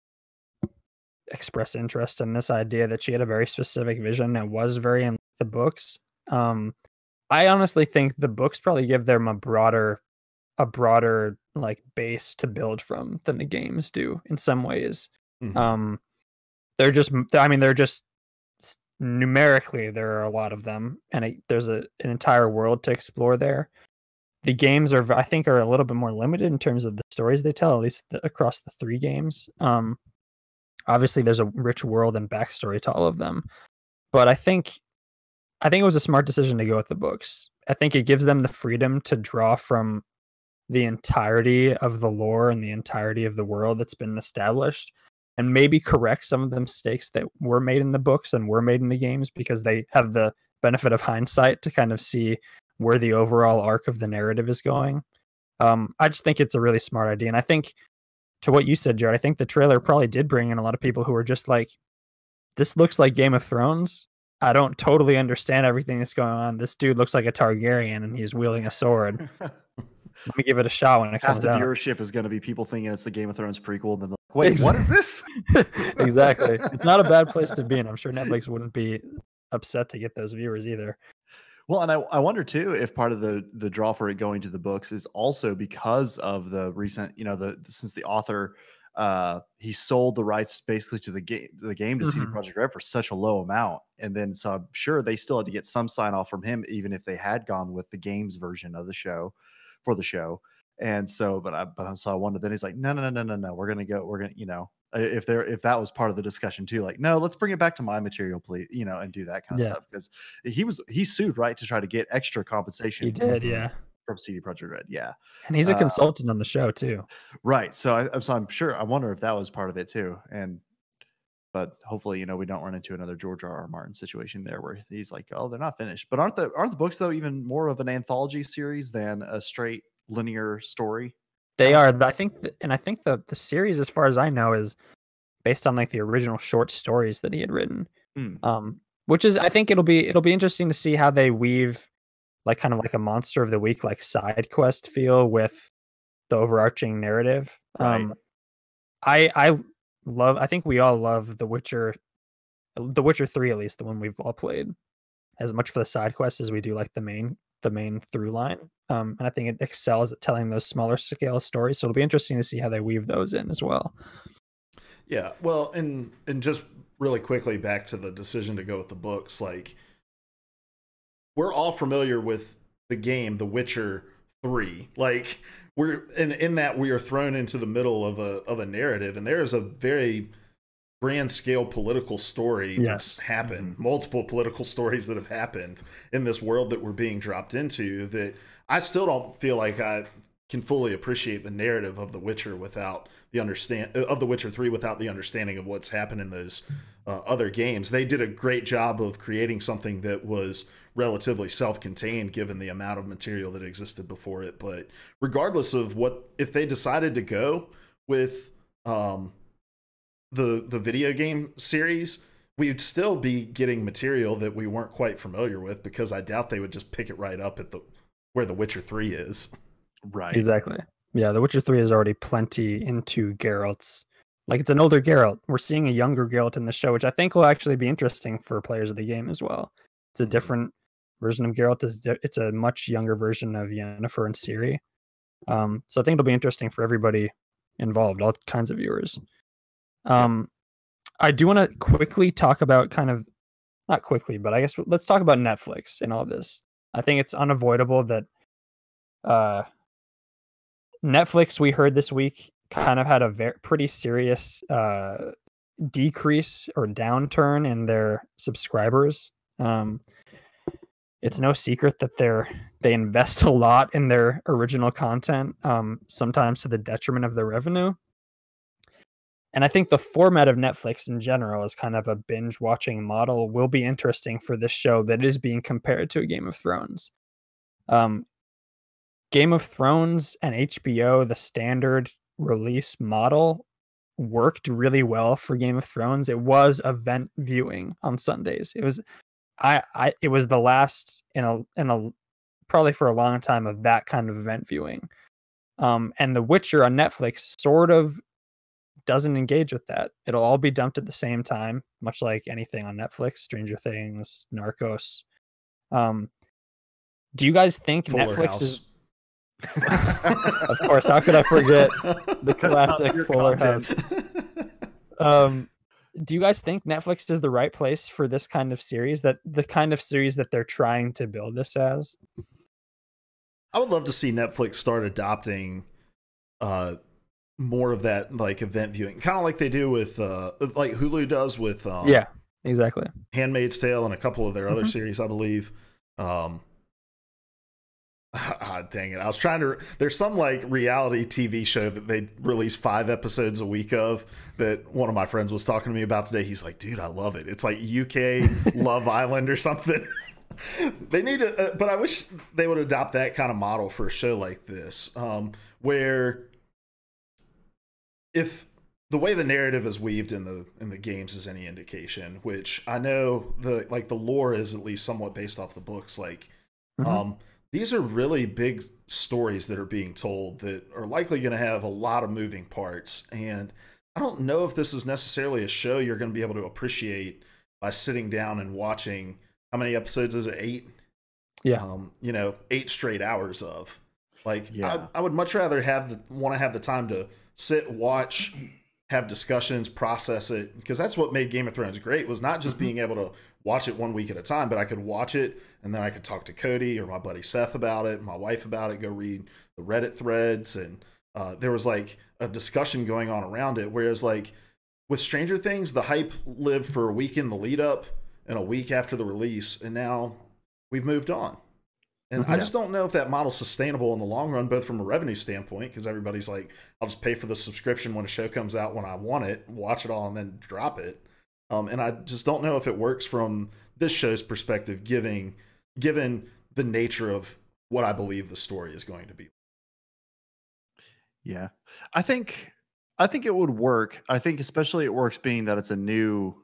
express interest in this idea, that she had a very specific vision that was very in the books. I honestly think the books probably give them a broader like base to build from than the games do in some ways. They're just numerically, there are a lot of them, and there's an entire world to explore there. The games are a little bit more limited in terms of the stories they tell, at least across the 3 games. Obviously, there's a rich world and backstory to all of them, but I think it was a smart decision to go with the books. I think it gives them the freedom to draw from the entirety of the lore and the entirety of the world that's been established, and maybe correct some of the mistakes that were made in the books and were made in the games, because they have the benefit of hindsight to kind of see where the overall arc of the narrative is going. I just think it's a really smart idea. And I think, to what you said, Jared, I think the trailer probably did bring in a lot of people who were just like, this looks like Game of Thrones. I don't totally understand everything that's going on. This dude looks like a Targaryen and he's wielding a sword. Let me give it a shot when it comes out. Half the viewership is going to be people thinking it's the Game of Thrones prequel, and then like, wait, what is this? Exactly. It's not a bad place to be in. I'm sure Netflix wouldn't be upset to get those viewers either. Well, and I wonder too if part of the draw for it going to the books is also because of the recent, since the author he sold the rights basically to the game to CD Projekt Red for such a low amount, and then so I'm sure they still had to get some sign off from him, even if they had gone with the games version of the show for the show. And so, but I wonder, then he's like, no, we're gonna, if that was part of the discussion too, like, no, let's bring it back to my material, please, and do that kind of stuff, because he sued, right, to try to get extra compensation. He did, yeah, from CD Projekt Red, yeah, and he's a consultant on the show too, right? So I'm sure, I wonder if that was part of it too, but hopefully, we don't run into another George R.R. Martin situation there where he's like, oh, they're not finished. But aren't the books though even more of an anthology series than a straight linear story? They are. I think the series, as far as I know, is based on like the original short stories that he had written. Which is, I think it'll be interesting to see how they weave like kind of like a Monster of the Week like side quest feel with the overarching narrative. Right. I think we all love The Witcher 3, at least the one we've all played, as much for the side quests as we do like the main through line. And I think it excels at telling those smaller scale stories. So it'll be interesting to see how they weave those in as well. Yeah, well, and just really quickly back to the decision to go with the books, like, we're all familiar with the game The Witcher 3. Like, we're in that we are thrown into the middle of a narrative, and there is a very grand scale political story that's happened, multiple political stories that have happened in this world that we're being dropped into, that I still don't feel like I can fully appreciate the narrative of The Witcher without the Witcher 3 without the understanding of what's happened in those other games. They did a great job of creating something that was relatively self-contained given the amount of material that existed before it. But regardless of if they decided to go with the video game series, we'd still be getting material that we weren't quite familiar with, because I doubt they would just pick it right up at where The Witcher 3 is. Right. Exactly. Yeah, The Witcher 3 is already plenty into Geralt's. Like, it's an older Geralt. We're seeing a younger Geralt in the show, which I think will actually be interesting for players of the game as well. It's a different version of Geralt. It's a much younger version of Yennefer and Ciri. So I think it'll be interesting for everybody involved, all kinds of viewers. I do want to quickly talk about not quickly, but I guess let's talk about Netflix and all this. I think it's unavoidable that Netflix, we heard this week, kind of had a pretty serious decrease or downturn in their subscribers. It's no secret that they invest a lot in their original content, sometimes to the detriment of their revenue. And I think the format of Netflix in general is kind of a binge watching model will be interesting for this show that is being compared to a Game of Thrones. Game of Thrones and HBO, the standard release model, worked really well for Game of Thrones. It was event viewing on Sundays. It was it was the last in a probably for a long time of that kind of event viewing. And The Witcher on Netflix sort of doesn't engage with that. It'll all be dumped at the same time, much like anything on Netflix, Stranger Things, Narcos. Do you guys think Fuller Netflix House. is of course, how could I forget the classic Fuller House? Do you guys think Netflix is the right place for this kind of series, the kind of series that they're trying to build this as? I would love to see Netflix start adopting more of that like event viewing, kind of like they do with like Hulu does with yeah, exactly. Handmaid's Tale and a couple of their other Mhm. series, I believe. Dang it. I was trying to. There's some like reality TV show that they release 5 episodes a week of that one of my friends was talking to me about today. He's like, dude, I love it. It's like UK Love Island or something. They need to, but I wish they would adopt that kind of model for a show like this, where if the way the narrative is weaved in the games is any indication, which I know the lore is at least somewhat based off the books, like, these are really big stories that are being told that are likely going to have a lot of moving parts. And I don't know if this is necessarily a show you're going to be able to appreciate by sitting down and watching. How many episodes is it? 8? Yeah. 8 straight hours of. Like, Yeah. I would much rather want to have the time to sit, watch, have discussions, process it, because that's what made Game of Thrones great, was not just being able to watch it one week at a time, but I could watch it and then I could talk to Cody or my buddy Seth about it, my wife about it, go read the Reddit threads, and there was like a discussion going on around it. Whereas like with Stranger Things, the hype lived for a week in the lead up and a week after the release, and now we've moved on. And I just don't know if that model's sustainable in the long run, both from a revenue standpoint, because everybody's like, I'll just pay for the subscription when a show comes out when I want it, watch it all, and then drop it. And I just don't know if it works from this show's perspective, given the nature of what I believe the story is going to be. Yeah, I think it would work. I think especially it works being that it's a new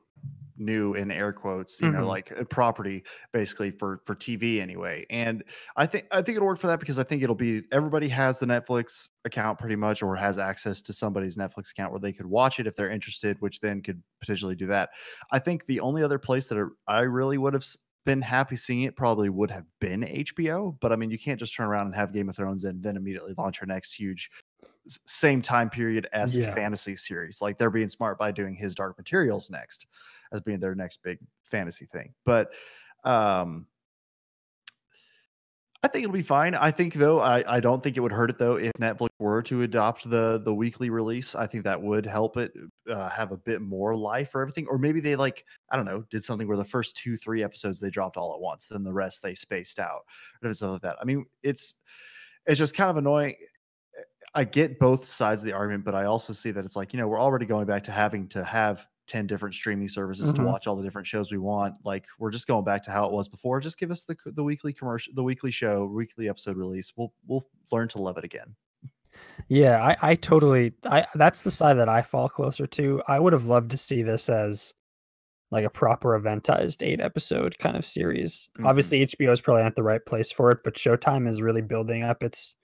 in air quotes, like a property basically for TV anyway. And I think it'll work for that, because I think it'll be, everybody has the Netflix account pretty much, or has access to somebody's Netflix account where they could watch it if they're interested, which then could potentially do that. I think the only other place that I really would have been happy seeing it probably would have been HBO. But I mean, you can't just turn around and have Game of Thrones and then immediately launch your next huge same time period as fantasy series. Like, they're being smart by doing His Dark Materials next as being their next big fantasy thing. But I think it'll be fine. I think though, I don't think it would hurt it though if Netflix were to adopt the weekly release. I think that would help it have a bit more life or everything. Or maybe they, like, I don't know, did something where the first 2-3 episodes they dropped all at once, then the rest they spaced out or something like that. I mean, it's just kind of annoying. I get both sides of the argument, but I also see that it's like, we're already going back to having to have 10 different streaming services to watch all the different shows we want. Like, we're just going back to how it was before. Just give us the weekly commercial, the weekly show, weekly episode release. We'll learn to love it again. Yeah, I totally, that's the side that I fall closer to. I would have loved to see this as like a proper eventized 8-episode kind of series. Obviously, HBO is probably not the right place for it, but Showtime is really building up its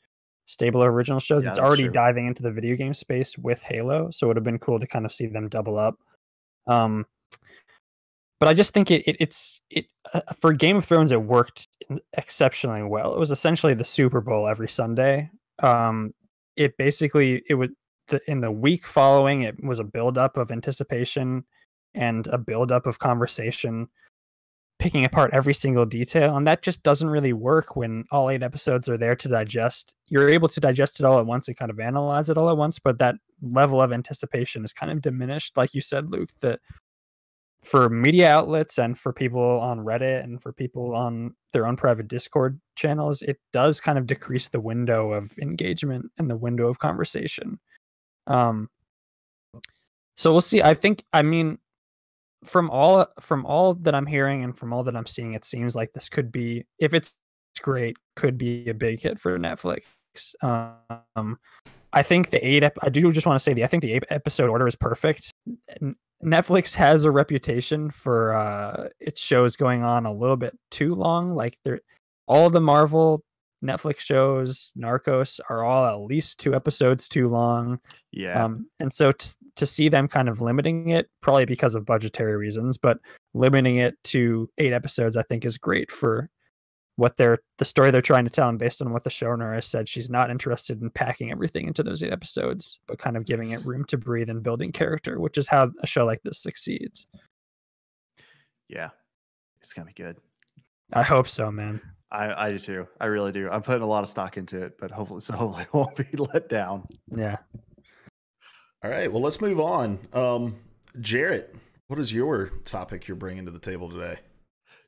stable of original shows. Yeah, it's already true. diving into the video game space with Halo, so it would have been cool to kind of see them double up. But I just think it's for Game of Thrones, it worked exceptionally well. It was essentially the Super Bowl every Sunday. It basically, in the week following, it was a buildup of anticipation and a buildup of conversation, picking apart every single detail, and that just doesn't really work when all 8 episodes are there to digest. You're able to digest it all at once and kind of analyze it all at once, but that level of anticipation is kind of diminished, like you said, Luke, that for media outlets and for people on Reddit and for people on their own private Discord channels, it does kind of decrease the window of engagement and the window of conversation. So we'll see. I mean, from all that I'm hearing and from all that I'm seeing, it seems like this could be, if it's great, could be a big hit for Netflix. I think I do just want to say I think the 8-episode order is perfect. Netflix has a reputation for its shows going on a little bit too long. Like, all the Marvel Netflix shows, Narcos, are all at least 2 episodes too long. Yeah. And so to see them kind of limiting it, probably because of budgetary reasons, but limiting it to 8 episodes, I think is great for what the story they're trying to tell. And based on what the showrunner has said, she's not interested in packing everything into those 8 episodes, but kind of giving it room to breathe and building character, which is how a show like this succeeds. Yeah. It's gonna be good. I hope so, man. I do too. I really do. I'm putting a lot of stock into it, but hopefully I won't be let down. Yeah. All right, well, let's move on. Jarrett, what is your topic you're bringing to the table today?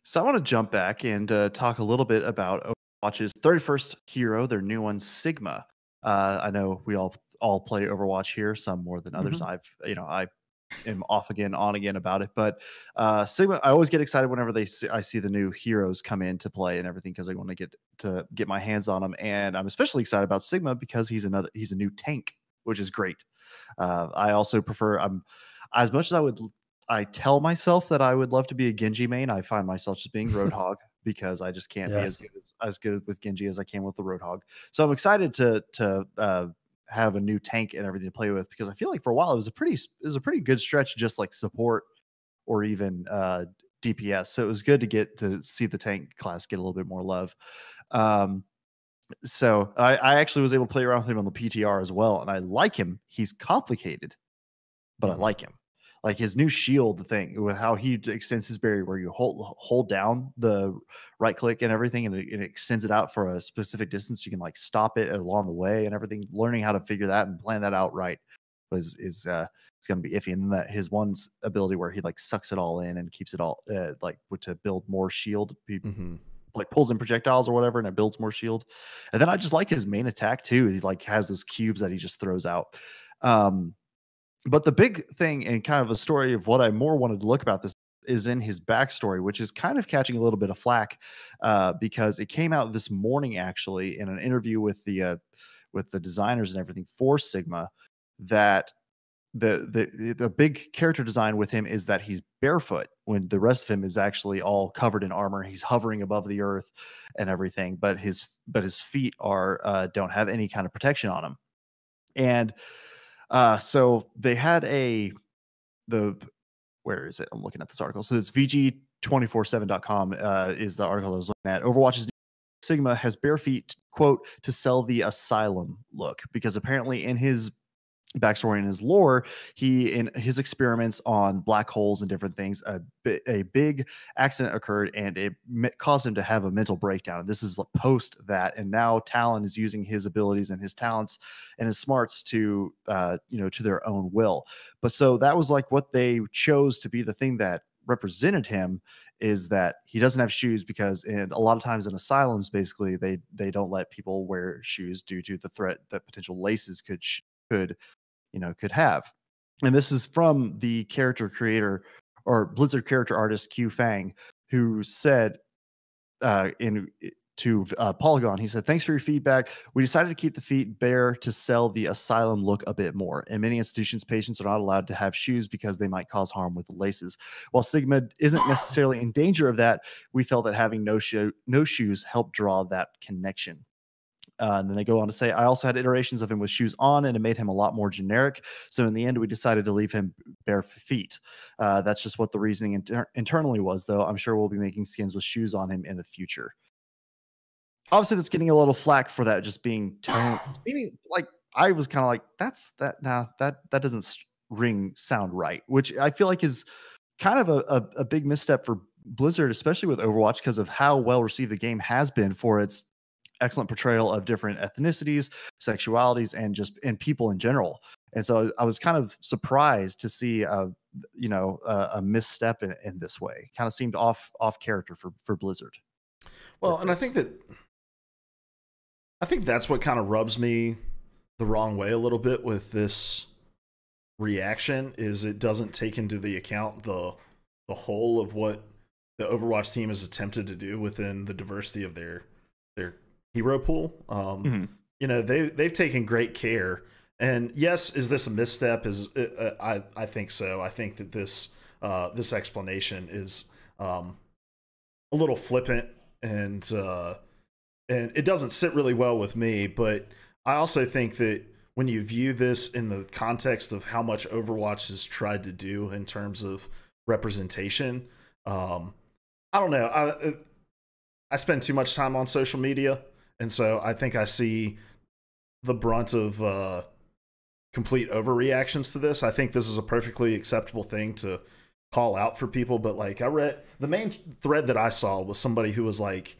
So I want to jump back and talk a little bit about Overwatch's 31st hero, their new one, Sigma. I know we all play Overwatch here, some more than others. I am off again, on again about it, but Sigma, I always get excited whenever I see the new heroes come in to play and everything because I want to get my hands on them, and I'm especially excited about Sigma because he's a new tank, which is great. I also prefer as much as I tell myself that I would love to be a Genji main, I find myself just being Roadhog because I just can't be as good with Genji as I can with the Roadhog. So I'm excited to have a new tank and everything to play with because I feel like for a while it was a pretty good stretch, just like support or even DPS. So it was good to get to see the tank class get a little bit more love. So I actually was able to play around with him on the PTR as well, and I like him. He's complicated, but I like him. Like his new shield thing with how he extends his barrier, where you hold down the right click and everything, and it extends it out for a specific distance. You can like stop it along the way and everything. Learning how to figure that and plan that out right is it's going to be iffy. And that his one ability where he like sucks it all in and keeps it all to build more shield. Like pulls in projectiles or whatever, and it builds more shield. And then I just like his main attack too. He like has those cubes that he just throws out. But the big thing and kind of a story of what I more wanted to look about this is in his backstory, which is kind of catching a little bit of flack because it came out this morning actually in an interview with the designers and everything for Sigma that the big character design with him is that he's barefoot when the rest of him is actually all covered in armor. He's hovering above the earth and everything, but his feet are don't have any kind of protection on them. And so they had where is it? I'm looking at this article. So it's VG247.com is the article I was looking at. Overwatch's Sigma has bare feet, quote, to sell the asylum look, because apparently in his backstory and his lore, in his experiments on black holes and different things, a big accident occurred and it caused him to have a mental breakdown. And this is post that, and now Talon is using his abilities and his talents and his smarts to to their own will. But so that was like what they chose to be the thing that represented him, is that he doesn't have shoes because, and a lot of times in asylums, basically they don't let people wear shoes due to the threat that potential laces could have. And this is from the character creator or Blizzard character artist Q Fang, who said to Polygon, he said, "Thanks for your feedback. We decided to keep the feet bare to sell the asylum look a bit more. In many institutions, patients are not allowed to have shoes because they might cause harm with the laces. While Sigma isn't necessarily in danger of that, we felt that having no shoes helped draw that connection." And then they go on to say, "I also had iterations of him with shoes on, and it made him a lot more generic. So in the end, we decided to leave him bare feet. That's just what the reasoning internally was, though. I'm sure we'll be making skins with shoes on him in the future." Obviously, that's getting a little flack for that just being tone. Maybe like I was kind of like, that doesn't sound right, which I feel like is kind of a big misstep for Blizzard, especially with Overwatch, because of how well received the game has been for its excellent portrayal of different ethnicities, sexualities, and people in general. And so I was kind of surprised to see a misstep in this way. Kind of seemed off character for Blizzard. Well, and I think that's what kind of rubs me the wrong way a little bit with this reaction, is it doesn't take into the account the whole of what the Overwatch team has attempted to do within the diversity of their hero pool. They've taken great care. And yes, is this a misstep? I think so. I think that this explanation is a little flippant, and it doesn't sit really well with me. But I also think that when you view this in the context of how much Overwatch has tried to do in terms of representation, I don't know. I spend too much time on social media, and so I think I see the brunt of complete overreactions to this. I think this is a perfectly acceptable thing to call out for people, but like I read the main thread that I saw was somebody who was like,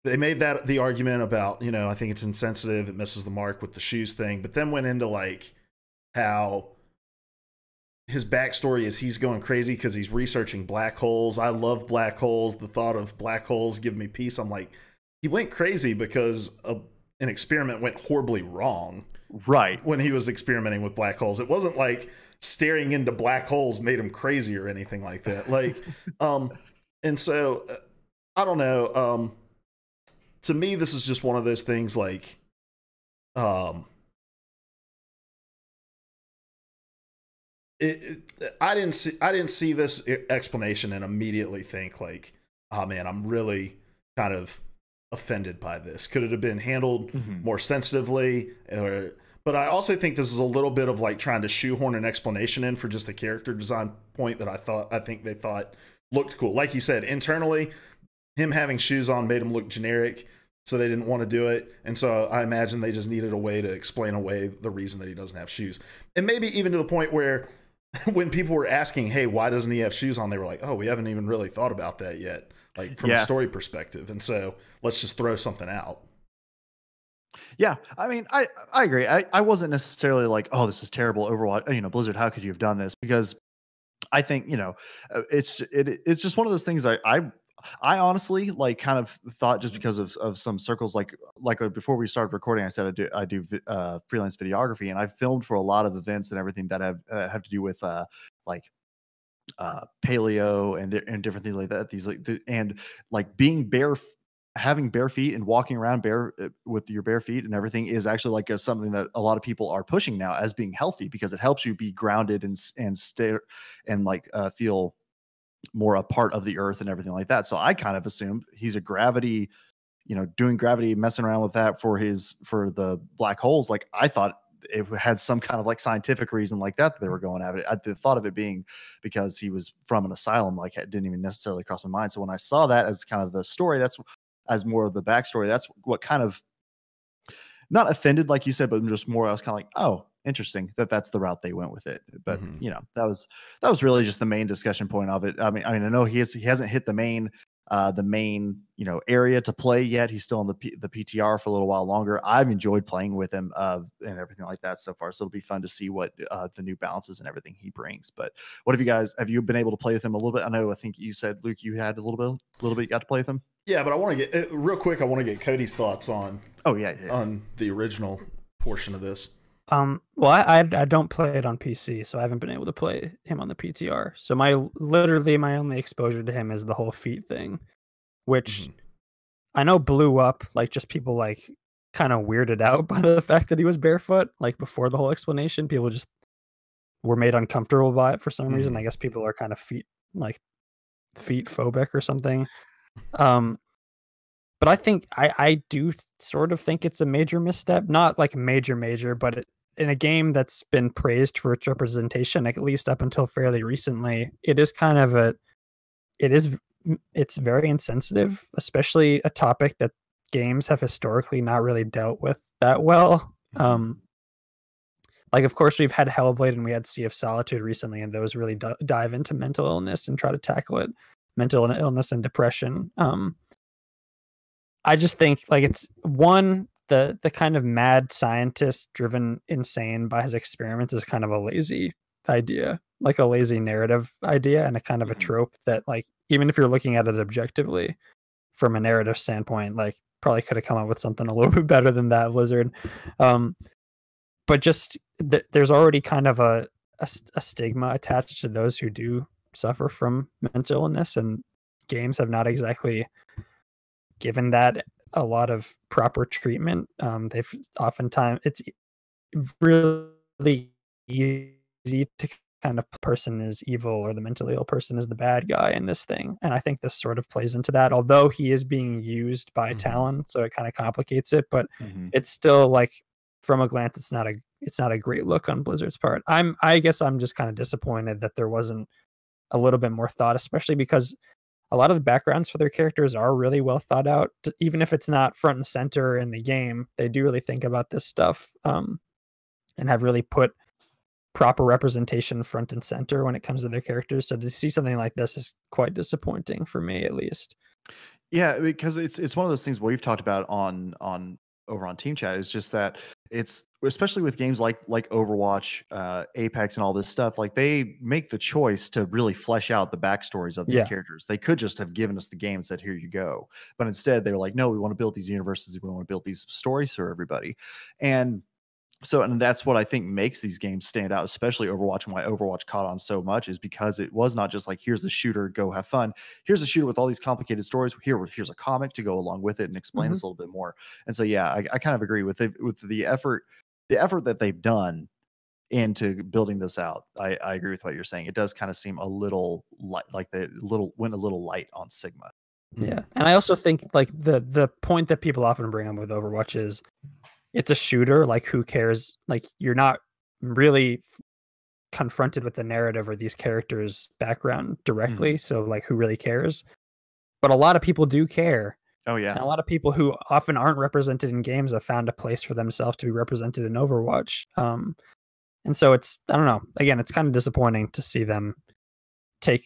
they made the argument about, I think it's insensitive, it misses the mark with the shoes thing, but then went into like how his backstory is he's going crazy because he's researching black holes. I love black holes. The thought of black holes give me peace. I'm like, he went crazy because an experiment went horribly wrong. Right. When he was experimenting with black holes, it wasn't like staring into black holes made him crazy or anything like that. Like, and so I don't know. To me, this is just one of those things like, I didn't see this explanation and immediately think like, oh man, I'm really kind of offended by this. Could it have been handled more sensitively? But I also think this is a little bit of like trying to shoehorn an explanation in for just a character design point that I think they thought looked cool. Like you said, internally, him having shoes on made him look generic, so they didn't want to do it. And so I imagine they just needed a way to explain away the reason that he doesn't have shoes. And maybe even to the point where when people were asking, hey, why doesn't he have shoes on? They were like, oh, we haven't even really thought about that yet, like from a story perspective. And so let's just throw something out. Yeah, I mean, I agree. I wasn't necessarily like, oh, this is terrible, Overwatch, Blizzard, how could you have done this? Because I think, it's just one of those things I honestly like kind of thought, just because of some circles, like before we started recording, I said I do freelance videography, and I've filmed for a lot of events and everything that have to do with paleo and different things like that. And like being having bare feet and walking around with your bare feet and everything is actually like something that a lot of people are pushing now as being healthy, because it helps you be grounded and stay and feel more a part of the earth and everything like that. So I kind of assumed he's a gravity, doing gravity, messing around with that for the black holes. Like I thought it had some kind of like scientific reason like that they were going at it. The thought of it being because he was from an asylum, like it didn't even necessarily cross my mind. So when I saw that as kind of the story, that's as more of the backstory, that's what kind of not offended, like you said, but just more, I was kind of like, oh, interesting that's the route they went with it. But that was really just the main discussion point of it. I mean, I know he hasn't hit the main area to play yet. He's still in the PTR for a little while longer. I've enjoyed playing with him and everything like that so far. So it'll be fun to see what the new balances and everything he brings. But what have you been able to play with him a little bit? I think you said, Luke, you had a little bit you got to play with him. Yeah, but I want to get real quick. I want to get Cody's thoughts on on the original portion of this. Well, I don't play it on PC, so I haven't been able to play him on the PTR. So my only exposure to him is the whole feet thing, which I know blew up. Like, just people like kind of weirded out by the fact that he was barefoot. Like before the whole explanation, people just were made uncomfortable by it for some reason. I guess people are kind of feet phobic or something. But I think I do sort of think it's a major misstep, not like major, but in a game that's been praised for its representation, at least up until fairly recently, it's very insensitive, especially a topic that games have historically not really dealt with that well. Like, of course, we've had Hellblade and we had Sea of Solitude recently, and those really dive into mental illness and try to tackle it, mental illness and depression. I just think like it's the kind of mad scientist driven insane by his experiments is kind of a lazy idea, like a lazy narrative idea, and a kind of a trope that, like, even if you're looking at it objectively from a narrative standpoint, like probably could have come up with something a little bit better than that, Blizzard. But just there's already kind of a stigma attached to those who do suffer from mental illness, and games have not exactly given that a lot of proper treatment. They've oftentimes, it's really easy to kind of person is evil or the mentally ill person is the bad guy in this thing. And I think this sort of plays into that, although he is being used by Talon, so it kind of complicates it, but it's still like, from a glance, it's not a great look on Blizzard's part. I guess I'm just kind of disappointed that there wasn't a little bit more thought, especially because a lot of the backgrounds for their characters are really well thought out. Even if it's not front and center in the game, they do really think about this stuff, and have really put proper representation front and center when it comes to their characters. So to see something like this is quite disappointing for me, at least. Yeah, because it's one of those things we've talked about on over on Team Chat, is just that it's especially with games like Overwatch, Apex, and all this stuff, like they make the choice to really flesh out the backstories of these characters. They could just have given us the game and said, "Here you go," but instead they're like, "No, we want to build these universes. We want to build these stories for everybody," and that's what I think makes these games stand out, especially Overwatch, and why Overwatch caught on so much is because it was not just like, here's the shooter, go have fun. Here's a shooter with all these complicated stories. Here's a comic to go along with it and explain this a little bit more. And so, yeah, I kind of agree with the effort that they've done into building this out. I agree with what you're saying. It does kind of seem a little like went a little light on Sigma. Yeah. And I also think like the point that people often bring up with Overwatch is, it's a shooter. Like, who cares? Like, you're not really confronted with the narrative or these characters' background directly. So, like, who really cares? But a lot of people do care. Oh, yeah. And a lot of people who often aren't represented in games have found a place for themselves to be represented in Overwatch. And so it's, I don't know. Again, it's kind of disappointing to see them take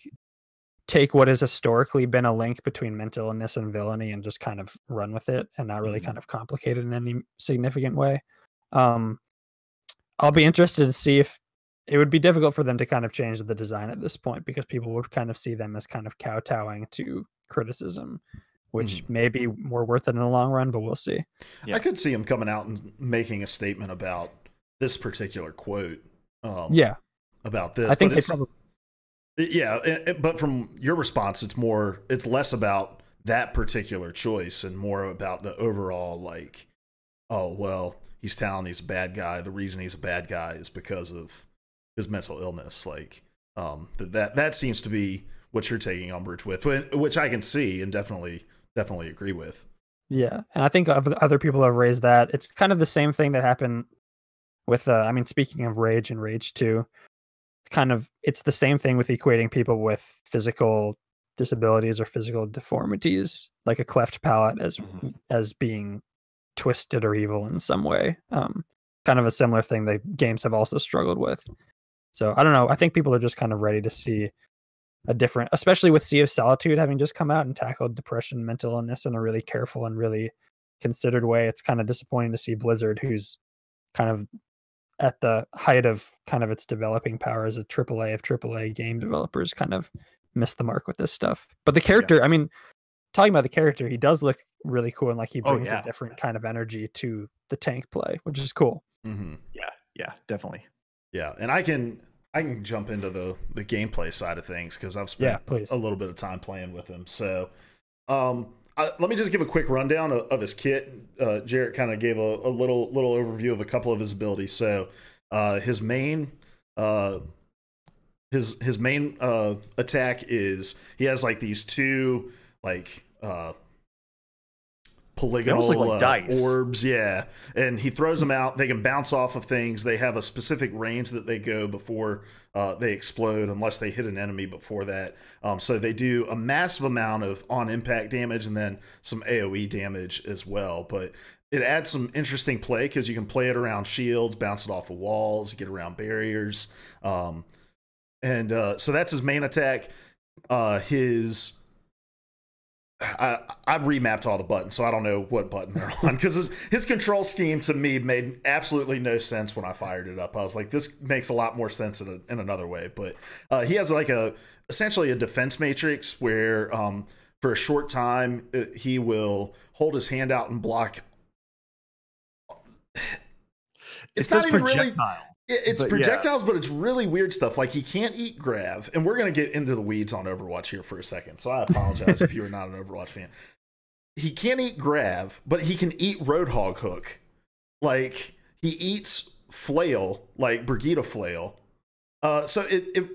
what has historically been a link between mental illness and villainy and just kind of run with it and not really kind of complicate it in any significant way. I'll be interested to see if it would be difficult for them to kind of change the design at this point, because people would kind of see them as kind of kowtowing to criticism, which may be more worth it in the long run, but we'll see. I could see him coming out and making a statement about this particular quote. About this. I think they probably... Yeah, but from your response, it's less about that particular choice and more about the overall, like, oh, well, he's talented, he's a bad guy. The reason he's a bad guy is because of his mental illness. Like, that seems to be what you're taking umbrage with, which I can see and definitely agree with. Yeah, and I think other people have raised that. It's kind of the same thing that happened with, speaking of Rage and Rage 2, it's the same thing with equating people with physical disabilities or physical deformities, like a cleft palate, as being twisted or evil in some way. Kind of a similar thing that games have also struggled with. So I don't know. I think people are just kind of ready to see a different, especially with Sea of Solitude having just come out and tackled depression, mental illness in a really careful and really considered way. It's kind of disappointing to see Blizzard, who's kind of at the height of kind of its developing power as a AAA of AAA game developers, kind of missed the mark with this stuff. But the character, talking about the character, he does look really cool, and like he brings a different kind of energy to the tank play, which is cool. Yeah, definitely. Yeah, and I can jump into the gameplay side of things because I've spent a little bit of time playing with him. So let me just give a quick rundown of his kit. Jerrett kind of gave a little overview of a couple of his abilities. So his main attack is, he has like these two like polygonal dice orbs, and he throws them out. They can bounce off of things. They have a specific range that they go before they explode, unless they hit an enemy before that. So they do a massive amount of on impact damage and then some AoE damage as well. But it adds some interesting play because you can play it around shields, bounce it off of walls, get around barriers, so that's his main attack. I remapped all the buttons, so I don't know what button they're on, because his control scheme to me made absolutely no sense when I fired it up. I was like, this makes a lot more sense in another way. But he has like essentially a defense matrix where for a short time he will hold his hand out and block. It's not even really. It's projectiles, but it's really weird stuff. Like, he can't eat grav, and we're going to get into the weeds on Overwatch here for a second, so I apologize if you are not an Overwatch fan. He can't eat grav, but he can eat Roadhog Hook. Like, he eats flail, like Brigitte flail. So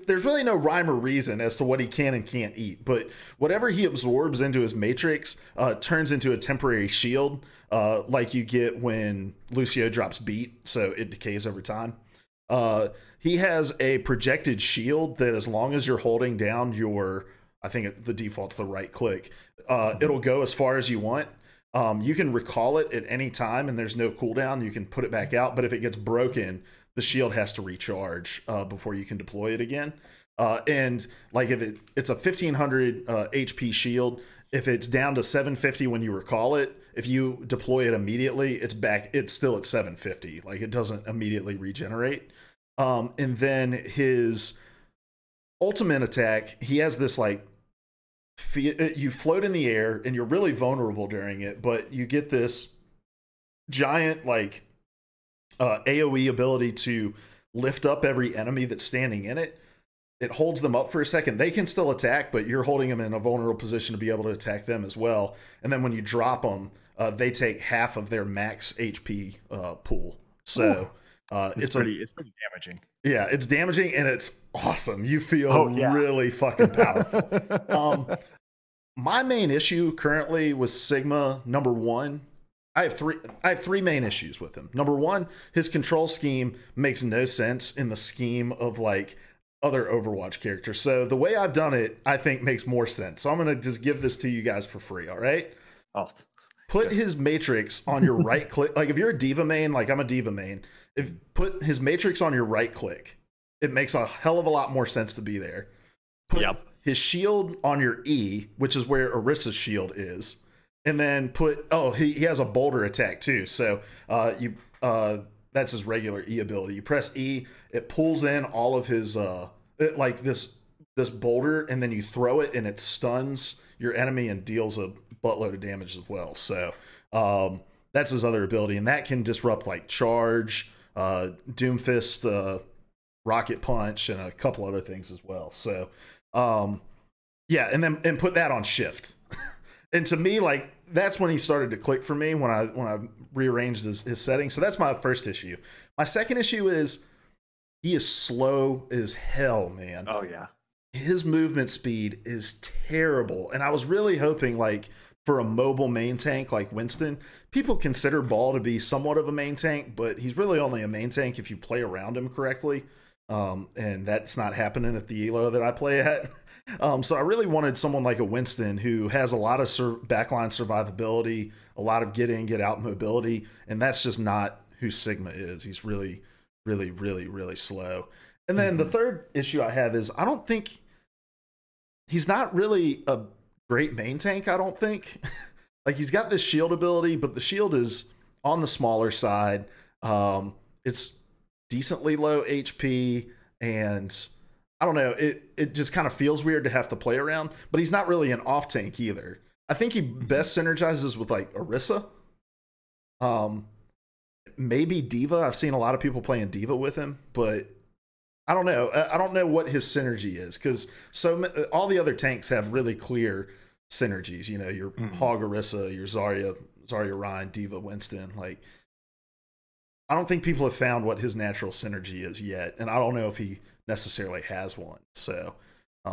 there's really no rhyme or reason as to what he can and can't eat, but whatever he absorbs into his matrix turns into a temporary shield, like you get when Lucio drops beat, so it decays over time. He has a projected shield that, as long as you're holding down I think the default's the right click, it'll go as far as you want. You can recall it at any time and there's no cooldown. You can put it back out, but if it gets broken, the shield has to recharge before you can deploy it again. And like, if it's a 1500 HP shield, if it's down to 750 when you recall it, if you deploy it immediately, it's still at 750. Like it doesn't immediately regenerate. And then his ultimate attack, he has this like you float in the air and you're really vulnerable during it, but you get this giant like AoE ability to lift up every enemy that's standing in it. It holds them up for a second. They can still attack, but you're holding them in a vulnerable position to be able to attack them as well. And then when you drop them, they take half of their max HP pool. So it's pretty damaging. Yeah, it's damaging and it's awesome. You feel really fucking powerful. My main issue currently with Sigma, number one, I have three main issues with him. Number one, his control scheme makes no sense in the scheme of like other Overwatch characters. So the way I've done it, I think makes more sense. So I'm going to just give this to you guys for free. All right. Put his matrix on your right click. Like if you're a diva main, like I'm a diva main, put his matrix on your right click, it makes a hell of a lot more sense to be there. Put his shield on your E, which is where Orissa's shield is. And then he has a boulder attack too. So that's his regular E ability. You press E, it pulls in all of his like this boulder, and then you throw it and it stuns your enemy and deals a buttload of damage as well. So that's his other ability, and that can disrupt like charge, Doomfist, rocket punch, and a couple other things as well. So and put that on shift. And to me, like that's when he started to click for me when I rearranged his settings. So that's my first issue. My second issue is he is slow as hell, man. Oh yeah. His movement speed is terrible. And I was really hoping like for a mobile main tank like Winston, people consider Ball to be somewhat of a main tank, but he's really only a main tank if you play around him correctly. And that's not happening at the ELO that I play at. So I really wanted someone like a Winston who has a lot of backline survivability, a lot of get in, get out mobility, and that's just not who Sigma is. He's really, really, really, really slow. And then the third issue I have is I don't think he's not really a great main tank, I don't think. Like he's got this shield ability, but the shield is on the smaller side. It's decently low HP, and I don't know, it just kind of feels weird to have to play around, but he's not really an off tank either. I think he best synergizes with like Orisa. Maybe Diva. I've seen a lot of people playing Diva with him, but I don't know. I don't know what his synergy is, because all the other tanks have really clear synergies. You know, your Hog Orisa, your Zarya Ryan, Diva Winston. Like, I don't think people have found what his natural synergy is yet, and I don't know if he necessarily has one. So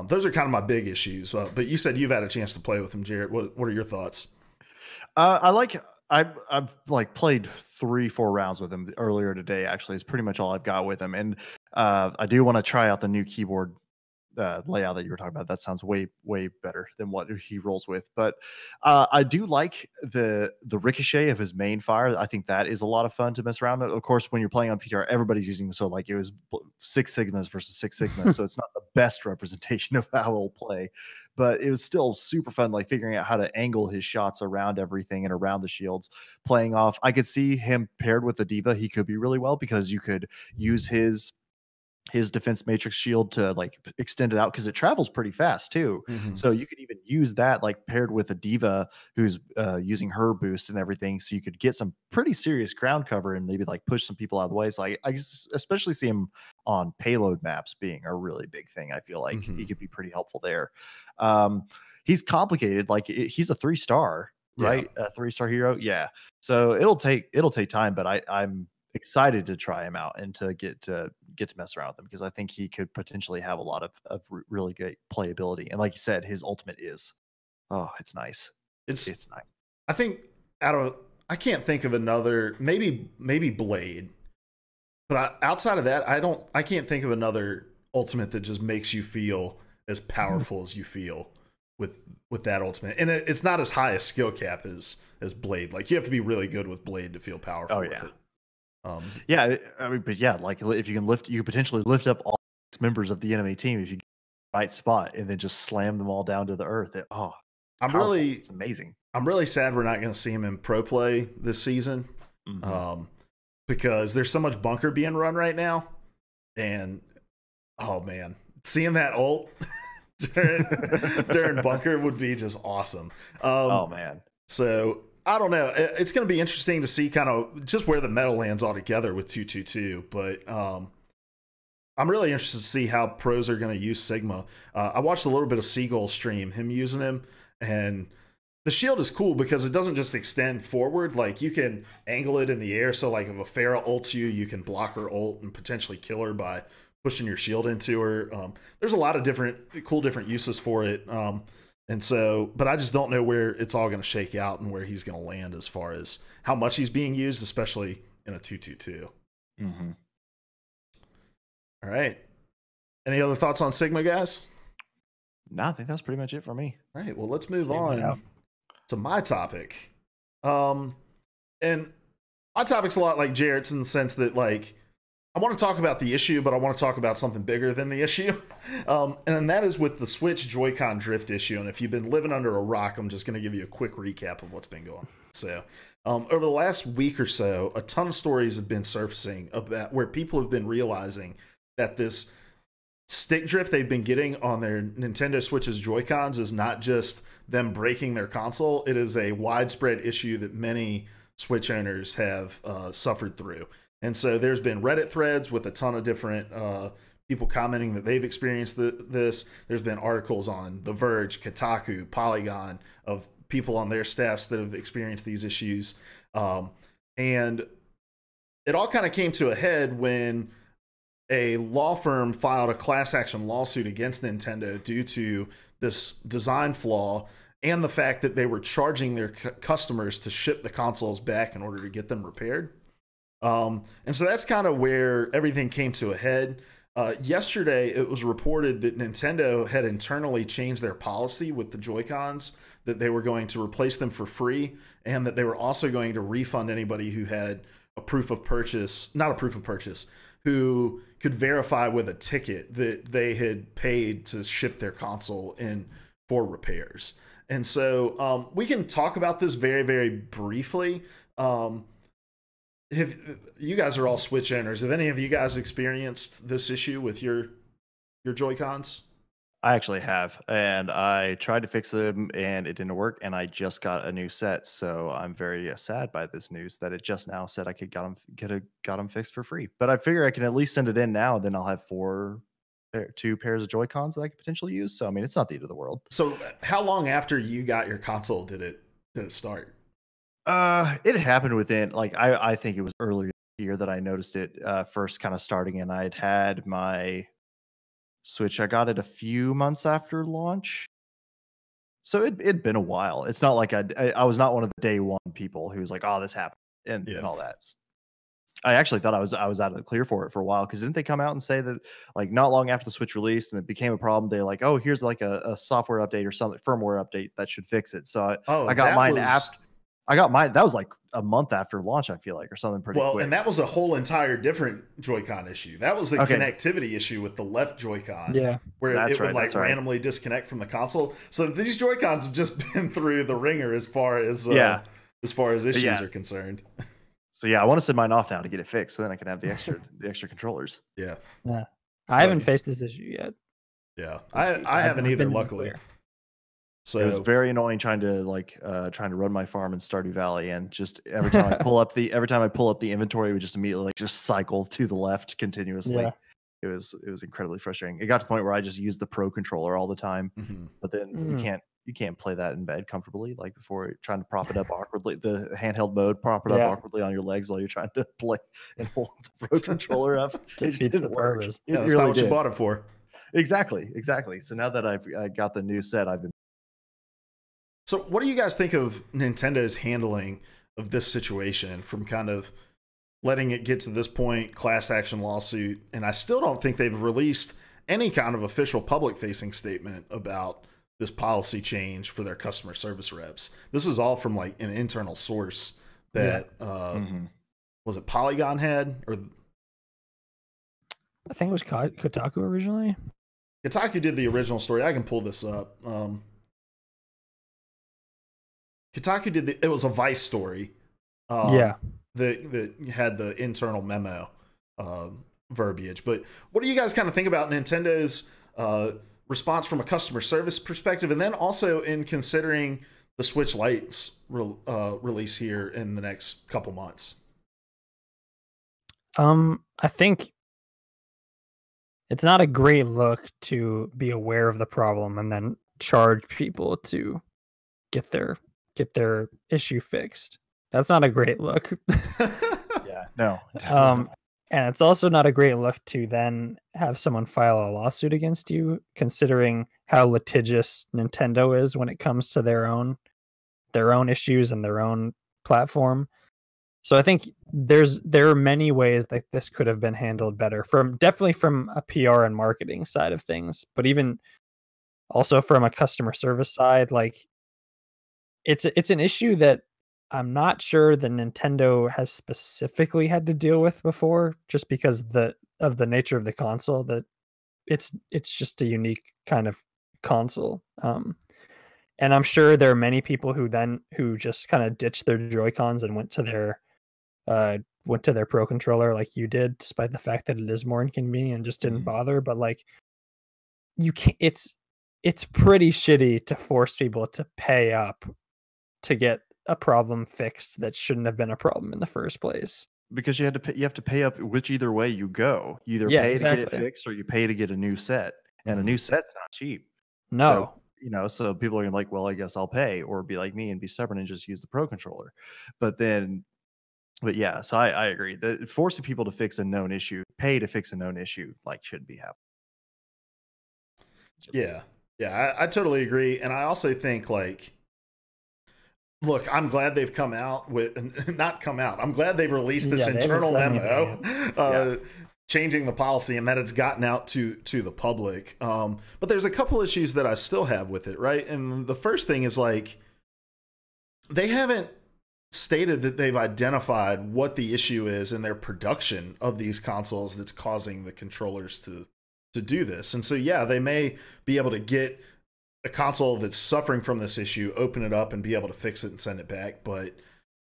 those are kind of my big issues. But you said you've had a chance to play with him, Jerrett. What are your thoughts? I've like played 3-4 rounds with him earlier today. Actually, is pretty much all I've got with him, and I do want to try out the new keyboard layout that you were talking about. That sounds way better than what he rolls with. But I do like the ricochet of his main fire. I think that is a lot of fun to mess around with. Of course, when you're playing on PTR, everybody's using, so like it was 6 Sigmas versus 6 Sigmas, so it's not the best representation of how he'll play. But it was still super fun, like figuring out how to angle his shots around everything and around the shields, playing off. I could see him paired with the Diva. He could be really well, because you could use his defense matrix shield to like extend it out, because it travels pretty fast too. So you could even use that like paired with a Diva who's using her boost and everything, so you could get some pretty serious ground cover and maybe like push some people out of the way. So I especially see him on payload maps being a really big thing. I feel like he could be pretty helpful there. He's complicated. Like he's a 3-star, right? A 3-star hero. Yeah. So it'll take time, but I'm excited to try him out and to get to mess around with him, because I think he could potentially have a lot of really great playability. And like you said, his ultimate is, it's nice. It's nice. I think I can't think of another, maybe Blade, but outside of that, I can't think of another ultimate that just makes you feel as powerful as you feel with that ultimate. And it's not as high a skill cap as Blade. Like you have to be really good with Blade to feel powerful with it. Yeah, I mean, but yeah, like if you can potentially lift up all 6 members of the enemy team if you get the right spot, and then just slam them all down to the earth. It's amazing. I'm really sad we're not going to see him in pro play this season, because there's so much bunker being run right now, and oh man, seeing that ult during bunker would be just awesome. Oh man. So I don't know. It's going to be interesting to see kind of just where the meta lands altogether with 222, but I'm really interested to see how pros are going to use Sigma. I watched a little bit of Seagull stream, him using him, and the shield is cool because it doesn't just extend forward. Like, you can angle it in the air, so like if a Pharah ults you, you can block her ult and potentially kill her by pushing your shield into her. There's a lot of different uses for it. And so, but I just don't know where it's all going to shake out and where he's going to land as far as how much he's being used, especially in a 222. All right. Any other thoughts on Sigma, guys? No, I think that's pretty much it for me. All right. Well, let's move on to my topic. And my topic's a lot like Jerrett's in the sense that, like, I want to talk about the issue, but I want to talk about something bigger than the issue. And that is with the Switch Joy-Con drift issue. And if you've been living under a rock, I'm just going to give you a quick recap of what's been going on. So over the last week or so, a ton of stories have been surfacing about where people have been realizing that this stick drift they've been getting on their Nintendo Switch's Joy-Cons is not just them breaking their console. It is a widespread issue that many Switch owners have suffered through. And so there's been Reddit threads with a ton of different people commenting that they've experienced this. There's been articles on The Verge, Kotaku, Polygon of people on their staffs that have experienced these issues. And it all kind of came to a head when a law firm filed a class action lawsuit against Nintendo due to this design flaw and the fact that they were charging their customers to ship the consoles back in order to get them repaired. And so that's kind of where everything came to a head. Yesterday, it was reported that Nintendo had internally changed their policy with the Joy-Cons, that they were going to replace them for free, and that they were also going to refund anybody who had a proof of purchase, not a proof of purchase, who could verify with a ticket that they had paid to ship their console in for repairs. And so we can talk about this very, very briefly. If you guys are all Switch owners, have any of you guys experienced this issue with your Joy-Cons? I actually have, and I tried to fix them and it didn't work, and I just got a new set, so I'm very sad by this news that it just now said I could got them fixed for free. But I figure I can at least send it in now, then I'll have two pairs of Joy-Cons that I could potentially use. So I mean, it's not the end of the world. So how long after you got your console did it start? It happened within, like, I think it was earlier this year that I noticed it first kind of starting, and I'd had my Switch. I got it a few months after launch, so it'd been a while. It's not like I was not one of the day one people who was like, oh, this happened and all that. I actually thought I was out of the clear for it for a while, because didn't they come out and say that, like, not long after the Switch released and it became a problem, they're like, oh, here's like a software update or something, firmware update that should fix it. So I got mine after. I got mine. That was like a month after launch, I feel like, or something pretty quick. And that was a whole entire different Joy-Con issue. That was a connectivity issue with the left Joy-Con. Yeah. Where it would randomly disconnect from the console. So these Joy-Cons have just been through the ringer as far as issues are concerned. So yeah, I want to send mine off now to get it fixed, so then I can have the extra controllers. Yeah. I haven't faced this issue yet. Yeah. I haven't either, luckily. So it was very annoying trying to run my farm in Stardew Valley, and just every time I pull up the inventory, it would just immediately just cycle to the left continuously. Yeah. It was incredibly frustrating. It got to the point where I just used the Pro controller all the time, but then you can't play that in bed comfortably, like before trying to prop it up awkwardly, the handheld mode, prop it up awkwardly on your legs while you're trying to play and hold the Pro controller up. It just didn't work. That's not what you bought it for. Exactly. So now that I got the new set, I've been. So what do you guys think of Nintendo's handling of this situation, from kind of letting it get to this point, class action lawsuit, and I still don't think they've released any kind of official public-facing statement about this policy change for their customer service reps. This is all from like an internal source that was it Polygon had, or I think it was Kotaku originally. Kotaku did the original story. I can pull this up. Kotaku did it was a Vice story. Yeah. That had the internal memo verbiage. But what do you guys kind of think about Nintendo's response from a customer service perspective, and then also in considering the Switch Lite's release here in the next couple months? I think it's not a great look to be aware of the problem and then charge people to get their issue fixed. That's not a great look. Yeah, no. And it's also not a great look to then have someone file a lawsuit against you, considering how litigious Nintendo is when it comes to their own issues and their own platform. So I think there are many ways that this could have been handled better, definitely from a PR and marketing side of things, but even also from a customer service side. Like, it's an issue that I'm not sure that Nintendo has specifically had to deal with before, just because of the nature of the console, that it's just a unique kind of console. And I'm sure there are many people who just kind of ditched their Joy-Cons and went to their Pro Controller like you did, despite the fact that it is more inconvenient, and just didn't bother. But like, you can't. It's pretty shitty to force people to pay up to get a problem fixed that shouldn't have been a problem in the first place. Because you have to pay up which either way you go. You either pay to get it fixed, or you pay to get a new set. And a new set's not cheap. No. So, so people are like, well, I guess I'll pay, or be like me and be stubborn and just use the Pro Controller. But yeah, so I agree that forcing people to fix a known issue, pay to fix a known issue, like, shouldn't be happening. Yeah, I totally agree. And I also think, like, look, I'm glad they've come out with, not come out, I'm glad they've released this internal memo changing the policy, and that it's gotten out to the public. But there's a couple issues that I still have with it, right? And the first thing is, like, they haven't stated that they've identified what the issue is in their production of these consoles that's causing the controllers to do this. And so, yeah, they may be able to get a console that's suffering from this issue, open it up and be able to fix it and send it back. But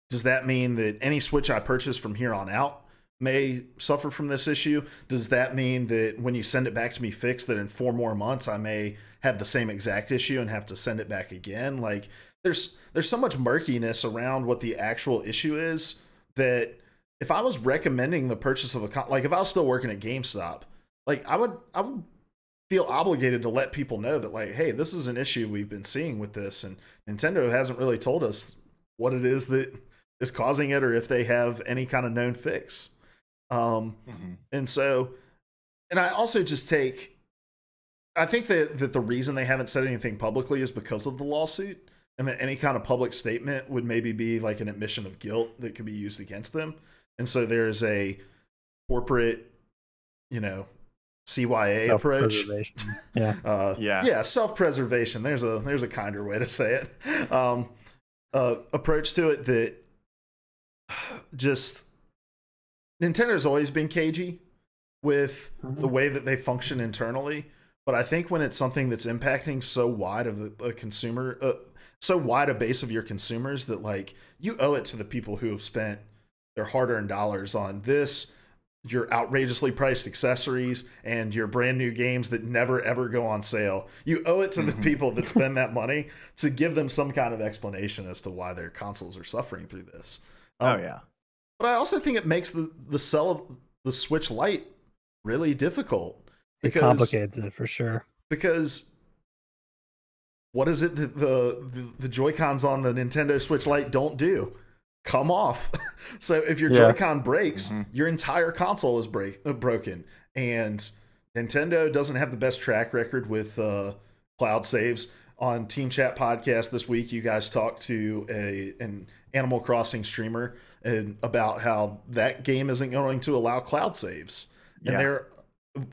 does that mean that any Switch I purchase from here on out may suffer from this issue? Does that mean that when you send it back to me fixed, that in 4 more months I may have the same exact issue and have to send it back again? Like, there's so much murkiness around what the actual issue is, that if I was recommending the purchase of like, if I was still working at GameStop, like, I would feel obligated to let people know that, like, hey, this is an issue we've been seeing with this, and Nintendo hasn't really told us what it is that is causing it, or if they have any kind of known fix. And so, and I also just I think that the reason they haven't said anything publicly is because of the lawsuit, and that any kind of public statement would maybe be like an admission of guilt that could be used against them. And so there's a corporate, CYA approach. Yeah, self-preservation. There's a kinder way to say it. Approach to it that just Nintendo's always been cagey with the way that they function internally, but I think when it's something that's impacting so wide of a consumer, so wide a base of your consumers, that, like, you owe it to the people who have spent their hard-earned dollars on this, your outrageously priced accessories, and your brand new games that never ever go on sale. You owe it to the people that spend that money to give them some kind of explanation as to why their consoles are suffering through this. But I also think it makes the sell of the Switch Lite really difficult. It complicates it for sure. Because what is it that the Joy-Cons on the Nintendo Switch Lite don't do? Come off. So if your Joy-Con breaks, your entire console is broken. And Nintendo doesn't have the best track record with cloud saves. On Team Chat podcast this week, you guys talked to an Animal Crossing streamer about how that game isn't going to allow cloud saves. And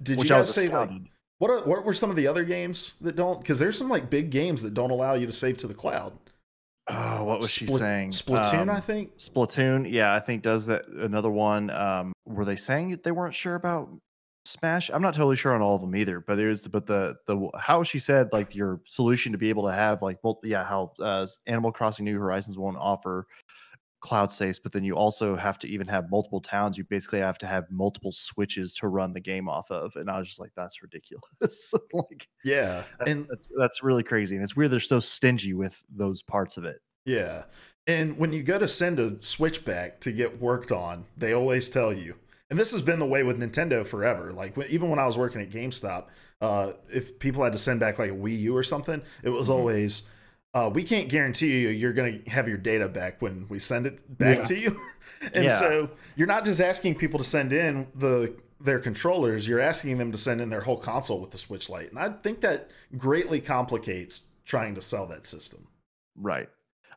did you guys say, like, what were some of the other games that don't? Because there's some, like, big games that don't allow you to save to the cloud. Oh, what was she saying? Splatoon, I think. Splatoon, yeah, I think does that. Another one. Were they saying that they weren't sure about Smash. I'm not totally sure on all of them either, but the how she said like your solution to be able to have like how Animal Crossing New Horizons won't offer cloud saves, but then you also have to even have multiple towns. You basically have to have multiple switches to run the game off of, and I was just like, that's ridiculous. Like, Yeah, that's really crazy, and it's weird they're so stingy with those parts of it. Yeah, and when you go to send a Switch back to get worked on, they always tell you. And this has been the way with Nintendo forever. Like even when I was working at GameStop, if people had to send back like a Wii U or something, it was always, we can't guarantee you're going to have your data back when we send it back to you. And so you're not just asking people to send in their controllers, you're asking them to send in their whole console with the Switch Lite. And I think that greatly complicates trying to sell that system. Right.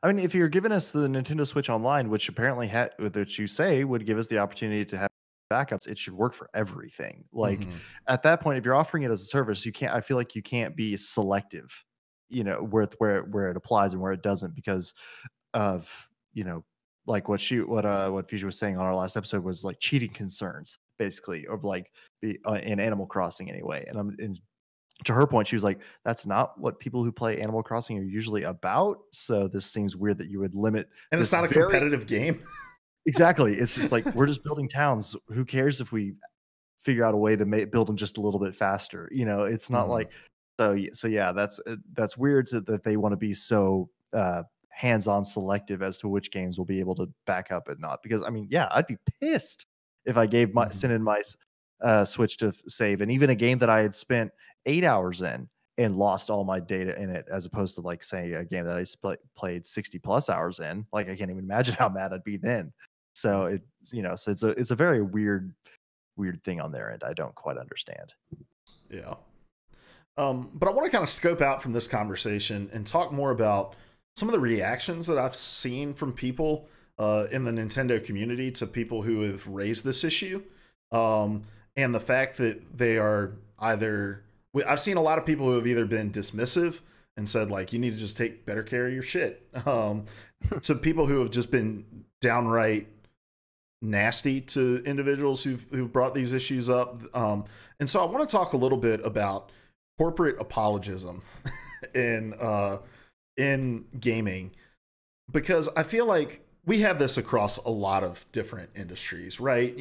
I mean, if you're giving us the Nintendo Switch Online, which apparently that you say would give us the opportunity to have backups, it should work for everything. Like at that point, if you're offering it as a service, I feel like you can't be selective, where it applies and where it doesn't, because of, like what Fusion was saying on our last episode was like cheating concerns, basically, of like in Animal Crossing anyway. And to her point, she was like, that's not what people who play Animal Crossing are usually about. So this seems weird that you would limit. And it's not a competitive game. Exactly. It's just like, we're just building towns. Who cares if we figure out a way to build them just a little bit faster? It's not like, so yeah, that's weird that they want to be so hands-on selective as to which games will be able to back up and not. Because I mean, yeah, I'd be pissed if I sent in my Switch to save, and even a game that I had spent 8 hours in and lost all my data in it, as opposed to like say a game that I played 60 plus hours in. Like, I can't even imagine how mad I'd be then. So it's a very weird thing on their end. I don't quite understand. Yeah. But I want to kind of scope out from this conversation and talk more about some of the reactions that I've seen from people in the Nintendo community to people who have raised this issue. And the fact that they are I've seen a lot of people who have either been dismissive and said like, you need to just take better care of your shit. To people who have just been downright nasty to individuals who've brought these issues up. And so I want to talk a little bit about corporate apologism in gaming, because I feel like we have this across a lot of different industries, right?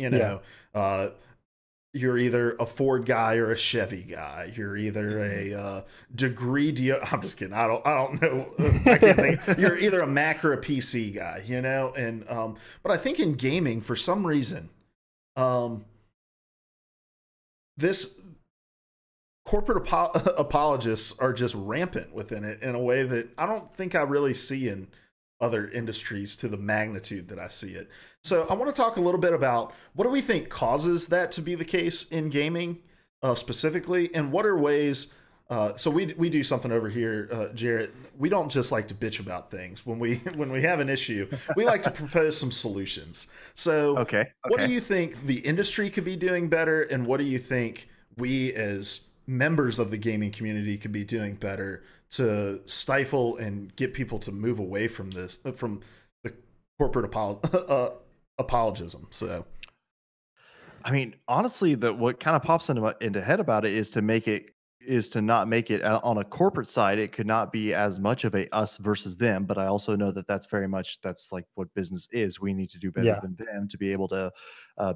You're either a Ford guy or a Chevy guy. You're either a degree. I'm just kidding. I don't know. I can't think. You're either a Mac or a PC guy, And but I think in gaming, for some reason, this corporate apologists are just rampant within it in a way that I don't think I really see in other industries to the magnitude that I see it. So I want to talk a little bit about what do we think causes that to be the case in gaming specifically, and what are ways. So we do something over here, Jerrett. We don't just like to bitch about things. When we have an issue, we like to propose some solutions. So what do you think the industry could be doing better, and what do you think we as members of the gaming community could be doing better to stifle and get people to move away from this, from the corporate apologism? So, I mean, honestly, what kind of pops into head about it is to not make it on a corporate side. It could not be as much of a us versus them, but I also know that that's like what business is. We need to do better than them to be able to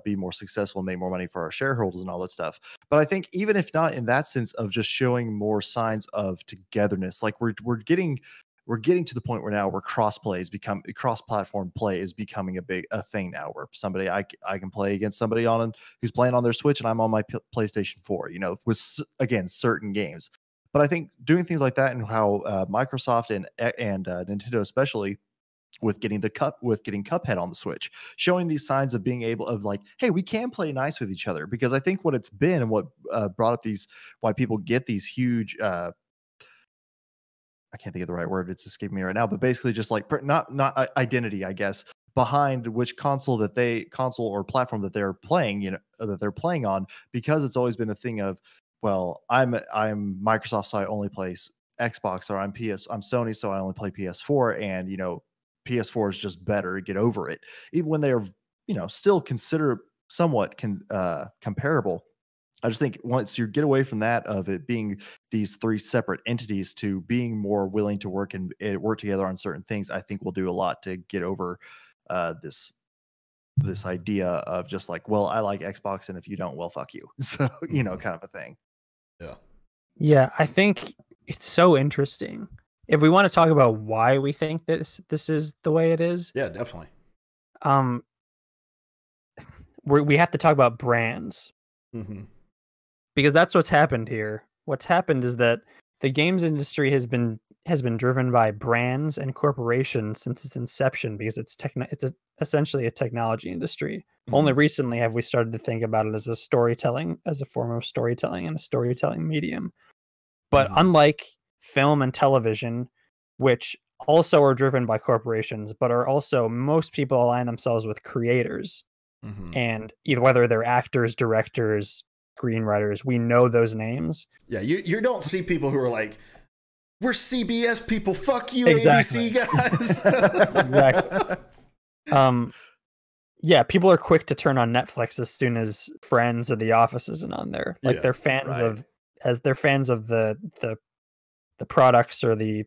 be more successful and make more money for our shareholders and all that stuff. But I think even if not in that sense of just showing more signs of togetherness, like we're getting to the point where now where cross-platform play is becoming a thing now, where somebody I can play against somebody who's playing on their Switch and I'm on my PlayStation 4, with again certain games. But I think doing things like that, and how Microsoft and Nintendo especially, with getting Cuphead on the Switch, showing these signs of being able of like, hey, we can play nice with each other. Because I think what it's been and what brought up why people get these huge I can't think of the right word, it's escaping me right now, but basically just like not identity, I guess, behind which console or platform that they're playing, that they're playing on, because it's always been a thing of, well, I'm Microsoft, so I only play Xbox, or I'm Sony, so I only play PS4, and PS4 is just better, get over it. Even when they are, still considered somewhat comparable, I just think once you get away from that of it being these three separate entities to being more willing to work and work together on certain things, I think we'll do a lot to get over this idea of just like, well, I like Xbox, and if you don't, well, fuck you. So, you know, kind of a thing. Yeah. Yeah, I think it's so interesting. If we want to talk about why we think this is the way it is, Yeah, definitely. We have to talk about brands. Mm-hmm. Because that's what's happened here. What's happened is that the games industry has been driven by brands and corporations since its inception, because it's essentially a technology industry. Mm-hmm. Only recently have we started to think about it as a form of storytelling and a storytelling medium. But unlike film and television, which also are driven by corporations, but are also, most people align themselves with creators. And either whether they're actors, directors, screenwriters, we know those names. Yeah, you don't see people who are like, we're CBS people, fuck you, exactly. ABC guys. Exactly. Yeah, people are quick to turn on Netflix as soon as Friends or The Office isn't on there. Like they're fans of the products or the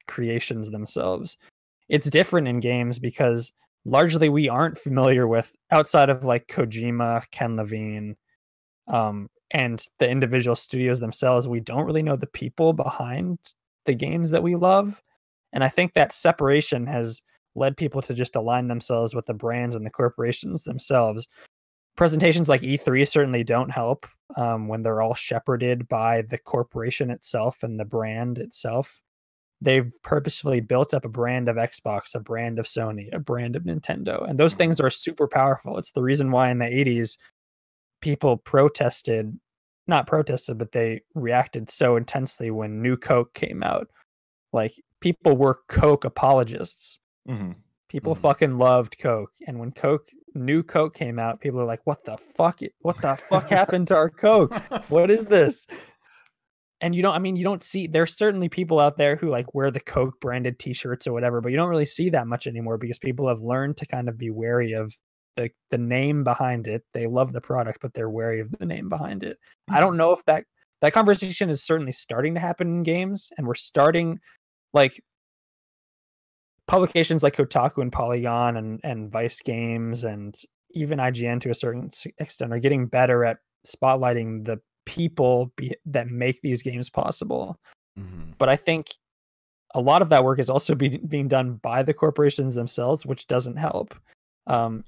creations themselves. It's different in games because largely we aren't familiar with, outside of like Kojima, Ken Levine, and the individual studios themselves, we don't really know the people behind the games that we love. And I think that separation has led people to just align themselves with the brands and the corporations themselves. Presentations like E3 certainly don't help when they're all shepherded by the corporation itself and the brand itself. They've purposefully built up a brand of Xbox, a brand of Sony, a brand of Nintendo, and those things are super powerful. It's the reason why in the 80s people but they reacted so intensely when New Coke came out. Like, people were Coke apologists. People fucking loved Coke, and when New Coke came out, people are like, what the fuck happened to our Coke? What is this? And you don't see, there's certainly people out there who like wear the Coke branded t-shirts or whatever, but you don't really see that much anymore because people have learned to kind of be wary of the name behind it. They love the product, but they're wary of the name behind it. I don't know if that conversation is certainly starting to happen in games, and we're starting, like, publications like Kotaku and Polygon and Vice Games and even IGN to a certain extent are getting better at spotlighting the people that make these games possible. But I think a lot of that work is also being done by the corporations themselves, which doesn't help.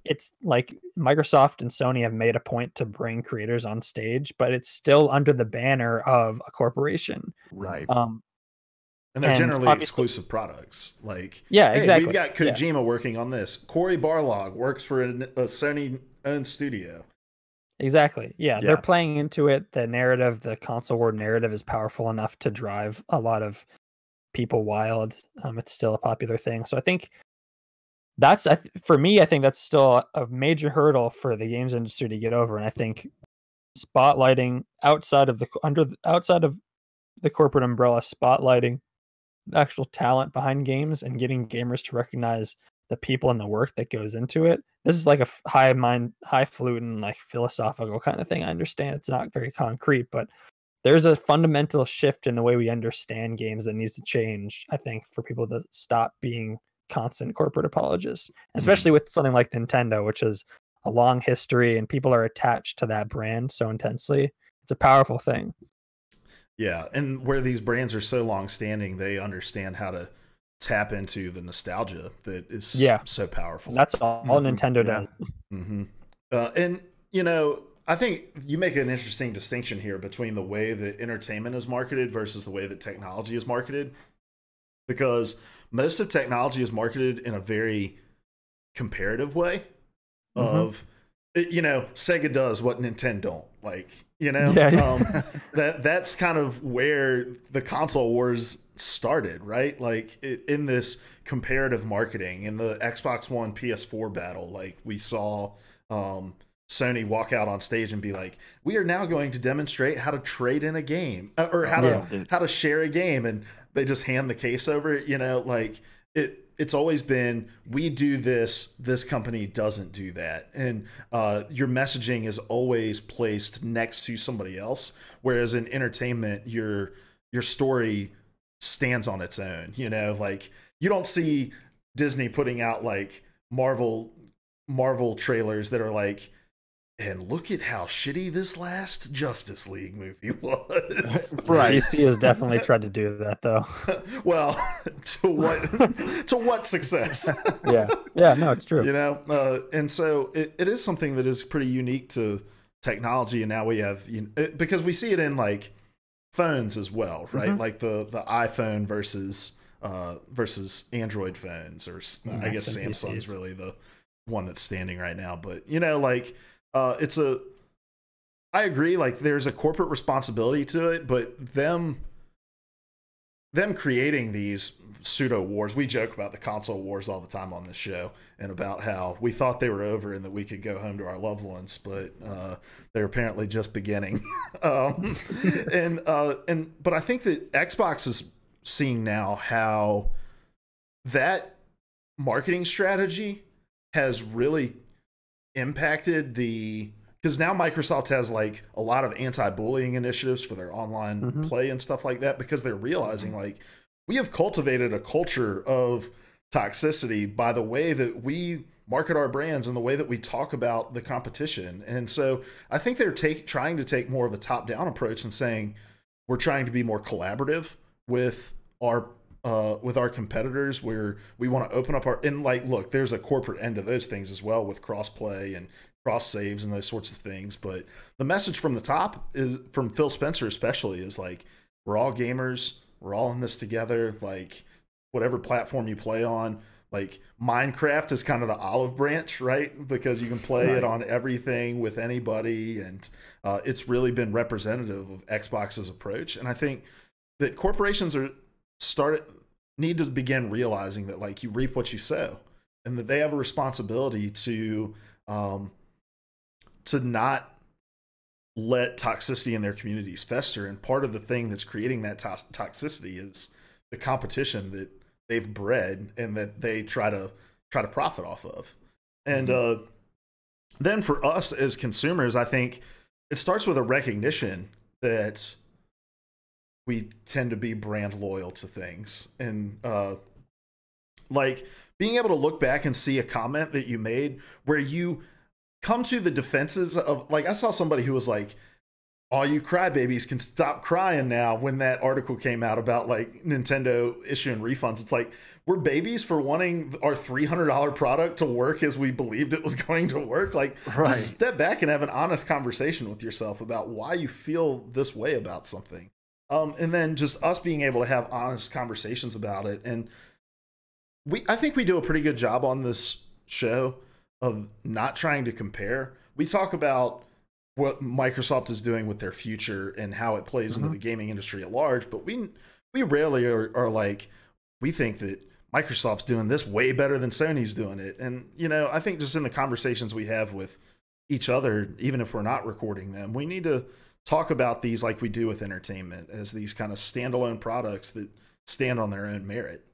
It's like Microsoft and Sony have made a point to bring creators on stage, but it's still under the banner of a corporation. Right. And they're generally exclusive products. Like, yeah, hey, exactly. We've got Kojima working on this. Cory Barlog works for a Sony-owned studio. Exactly. Yeah, they're playing into it. The narrative, the console war narrative, is powerful enough to drive a lot of people wild. It's still a popular thing. So I think for me, I think that's still a major hurdle for the games industry to get over. And I think spotlighting outside of the corporate umbrella, spotlighting the actual talent behind games and getting gamers to recognize the people and the work that goes into it. This is like a highfalutin, like philosophical kind of thing. I understand it's not very concrete, but there's a fundamental shift in the way we understand games that needs to change, I think, for people to stop being constant corporate apologists, especially with something like Nintendo, which is a long history and people are attached to that brand so intensely. It's a powerful thing. Yeah, and where these brands are so long standing, they understand how to tap into the nostalgia that is so powerful. That's all Nintendo does. And, you know, I think you make an interesting distinction here between the way that entertainment is marketed versus the way that technology is marketed. Because most of technology is marketed in a very comparative way of, you know, Sega does what Nintendo don't. Like, you know, that's kind of where the console wars started, right? Like in this comparative marketing, in the Xbox One PS4 battle, like we saw Sony walk out on stage and be like, we are now going to demonstrate how to trade in a game or how to share a game. And they just hand the case over, you know, like it's always been, we do this company doesn't do that, and your messaging is always placed next to somebody else, whereas in entertainment your story stands on its own. Like, you don't see Disney putting out like Marvel trailers that are like, and look at how shitty this last Justice League movie was. Right. DC has definitely tried to do that, though. Well, to what success? Yeah, no, it's true. And so it is something that is pretty unique to technology, and now we have, because we see it in like phones as well, right? Like the iPhone versus Android phones, or I guess Samsung's PCs. Really the one that's standing right now. But like, I agree, like there's a corporate responsibility to it, but them creating these pseudo wars, we joke about the console wars all the time on this show, and about how we thought they were over and that we could go home to our loved ones, but they're apparently just beginning. But I think that Xbox is seeing now how that marketing strategy has really impacted because now Microsoft has like a lot of anti-bullying initiatives for their online play and stuff like that, because they're realizing like, we have cultivated a culture of toxicity by the way that we market our brands and the way that we talk about the competition. And so I think they're trying to take more of a top-down approach and saying, we're trying to be more collaborative with our competitors, where we want to open up and like, look, there's a corporate end to those things as well, with cross-play and cross saves and those sorts of things. But the message from the top is, from Phil Spencer especially, is like, we're all gamers, we're all in this together. Like, whatever platform you play on, like Minecraft is kind of the olive branch, right? Because you can play it on everything with anybody, and it's really been representative of Xbox's approach. And I think that corporations need to begin realizing that like, you reap what you sow, and that they have a responsibility to not let toxicity in their communities fester. And part of the thing that's creating that toxicity is the competition that they've bred and that they try to profit off of. And then for us as consumers, I think it starts with a recognition that we tend to be brand loyal to things. And like, being able to look back and see a comment that you made where you come to the defenses of, like, I saw somebody who was like, all you crybabies can stop crying now, when that article came out about like Nintendo issuing refunds. It's like, we're babies for wanting our $300 product to work as we believed it was going to work. Like, just step back and have an honest conversation with yourself about why you feel this way about something. And then just us being able to have honest conversations about it. And I think we do a pretty good job on this show of not trying to compare. We talk about what Microsoft is doing with their future and how it plays into the gaming industry at large, but we rarely are like, we think that Microsoft's doing this way better than Sony's doing it. And I think just in the conversations we have with each other, even if we're not recording them, we need to talk about these like we do with entertainment, as these kind of standalone products that stand on their own merit.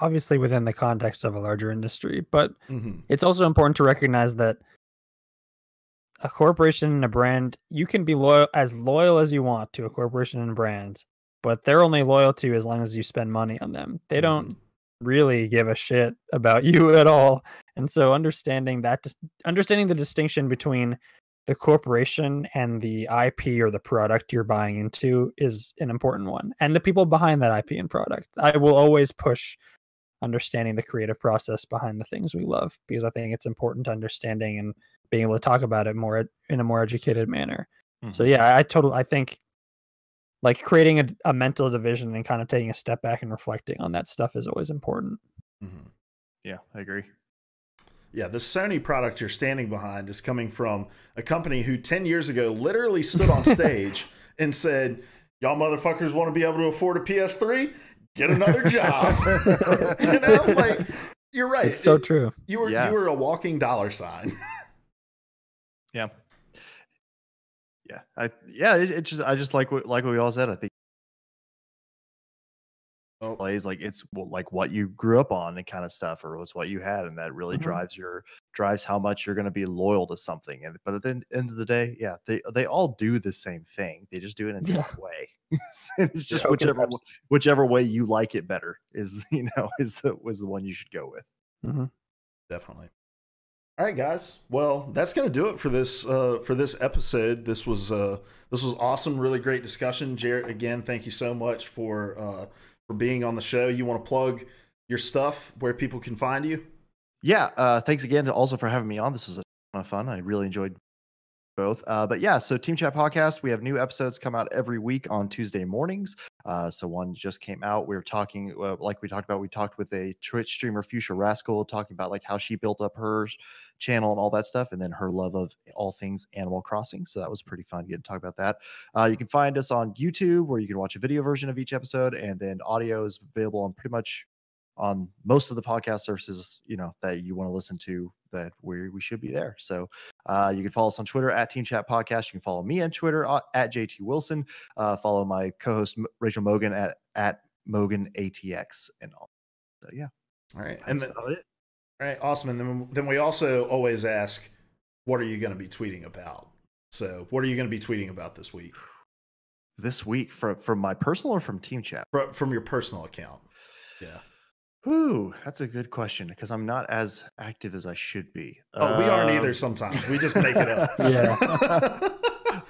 Obviously within the context of a larger industry, but it's also important to recognize that a corporation and a brand, you can be loyal as you want to a corporation and brand, but they're only loyal to you as long as you spend money on them. They don't really give a shit about you at all. And so understanding the distinction between the corporation and the IP or the product you're buying into is an important one. And the people behind that IP and product. I will always push understanding the creative process behind the things we love, because I think it's important to understanding and being able to talk about it more in a more educated manner. So yeah, I think like creating a mental division and kind of taking a step back and reflecting on that stuff is always important. Yeah, I agree. Yeah, the Sony product you're standing behind is coming from a company who 10 years ago literally stood on stage and said, y'all motherfuckers want to be able to afford a PS3? Get another job. Like, you're right. It's so true. You were a walking dollar sign. Yeah. I just like what we all said. I think plays, like it's like what you grew up on and kind of stuff, or was what you had, and that really drives how much you're going to be loyal to something. And but at the end of the day, yeah, they all do the same thing. They just do it in a different way. It's just whichever way you like it better is the one you should go with. Definitely. All right, guys. Well, that's going to do it for this episode. This was awesome. Really great discussion. Jerrett, again, thank you so much for being on the show. You want to plug your stuff, where people can find you? Yeah. Thanks again also for having me on. This was a ton of fun. I really enjoyed both. But yeah, so Team Chat Podcast, we have new episodes come out every week on Tuesday mornings. So one just came out. We were talking, like we talked about, we talked with a Twitch streamer, Fuchsia Rascal, talking about like how she built up her channel and all that stuff, and then her love of all things Animal Crossing. So that was pretty fun to get to talk about that. You can find us on YouTube, where you can watch a video version of each episode, and then audio is available on pretty much on most of the podcast services, that you want to listen to, that we should be there. So you can follow us on Twitter at Team Chat Podcast. You can follow me on Twitter at JT Wilson. Follow my co-host Rachel Mogan at Mogan ATX and all. So yeah. All right. And then, all right. Awesome. And then we also always ask, what are you going to be tweeting about? So what are you going to be tweeting about this week? This week from my personal or from Team Chat? From your personal account. Yeah. Ooh, that's a good question, because I'm not as active as I should be. Oh, we aren't either sometimes. We just make it up. Yeah.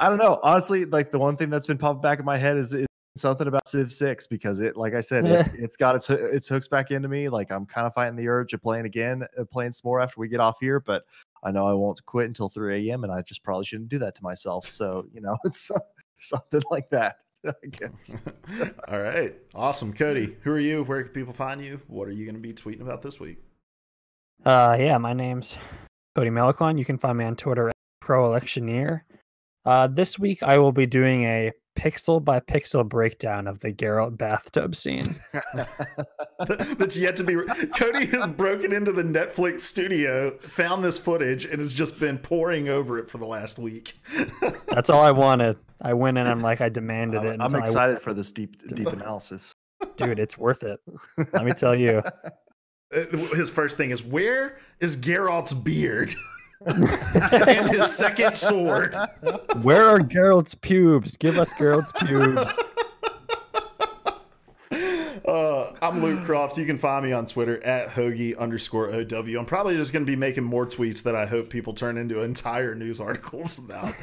I don't know. Honestly, like the one thing that's been popping back in my head is something about Civ 6, because it, like I said, it's got its hooks back into me. Like I'm kind of fighting the urge of playing some more after we get off here, but I know I won't quit until 3 a.m. and I just probably shouldn't do that to myself. So, it's something like that, I guess. All right. Awesome. Cody, who are you? Where can people find you? What are you going to be tweeting about this week? Yeah, my name's Cody Melicon. You can find me on Twitter at ProElectioneer. This week I will be doing a pixel by pixel breakdown of the Geralt bathtub scene. That's yet to be. Cody has broken into the Netflix studio, found this footage, and has just been poring over it for the last week. That's all I wanted. I went in. I demanded it. I'm excited for this deep analysis. Dude, it's worth it. Let me tell you. His first thing is, where is Geralt's beard? And his second sword. Where are Geralt's pubes? Give us Geralt's pubes. I'm Luke Croft. You can find me on Twitter at Hoagie_OW. I'm probably just going to be making more tweets that I hope people turn into entire news articles about,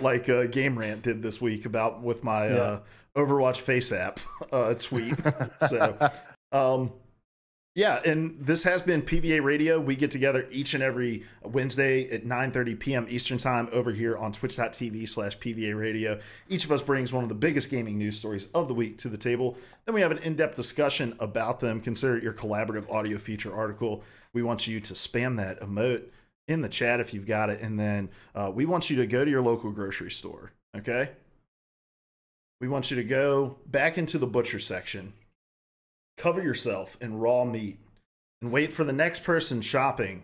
like Game Rant did this week with my Overwatch face app tweet. So, yeah, and this has been PvA Radio. We get together each and every Wednesday at 9:30 p.m. Eastern Time over here on twitch.tv/PvA Radio. Each of us brings one of the biggest gaming news stories of the week to the table. Then we have an in-depth discussion about them. Consider it your collaborative audio feature article. We want you to spam that emote in the chat if you've got it. And then we want you to go to your local grocery store, okay? We want you to go back into the butcher section, cover yourself in raw meat, and wait for the next person shopping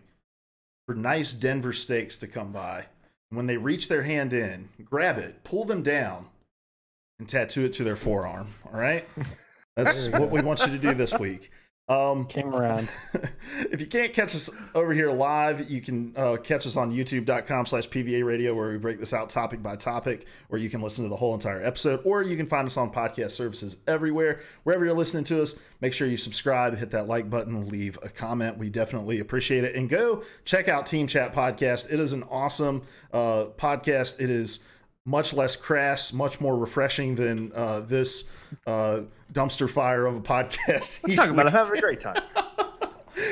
for nice Denver steaks to come by. And when they reach their hand in, grab it, pull them down, and tattoo it to their forearm. All right? That's what we want you to do this week. Came around. If you can't catch us over here live, you can catch us on youtube.com/PvA Radio, where we break this out topic by topic, or you can listen to the whole entire episode, or you can find us on podcast services everywhere. Wherever you're listening to us, make sure you subscribe, hit that like button, leave a comment. We definitely appreciate it. And go check out Team Chat Podcast. It is an awesome podcast. It is much less crass, much more refreshing than this dumpster fire of a podcast. We're talking about it, having a great time.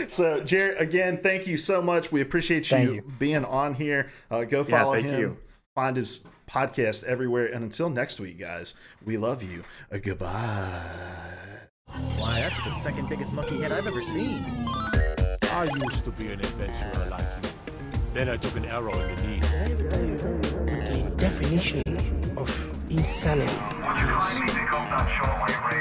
So, Jerrett, again, thank you so much. We appreciate you being on here. Go follow him. Find his podcast everywhere. And until next week, guys, we love you. Goodbye. Why, that's the second biggest monkey head I've ever seen. I used to be an adventurer like you. Then I took an arrow in the knee. The definition of insanity. Would you kindly pick up that shortwave radio?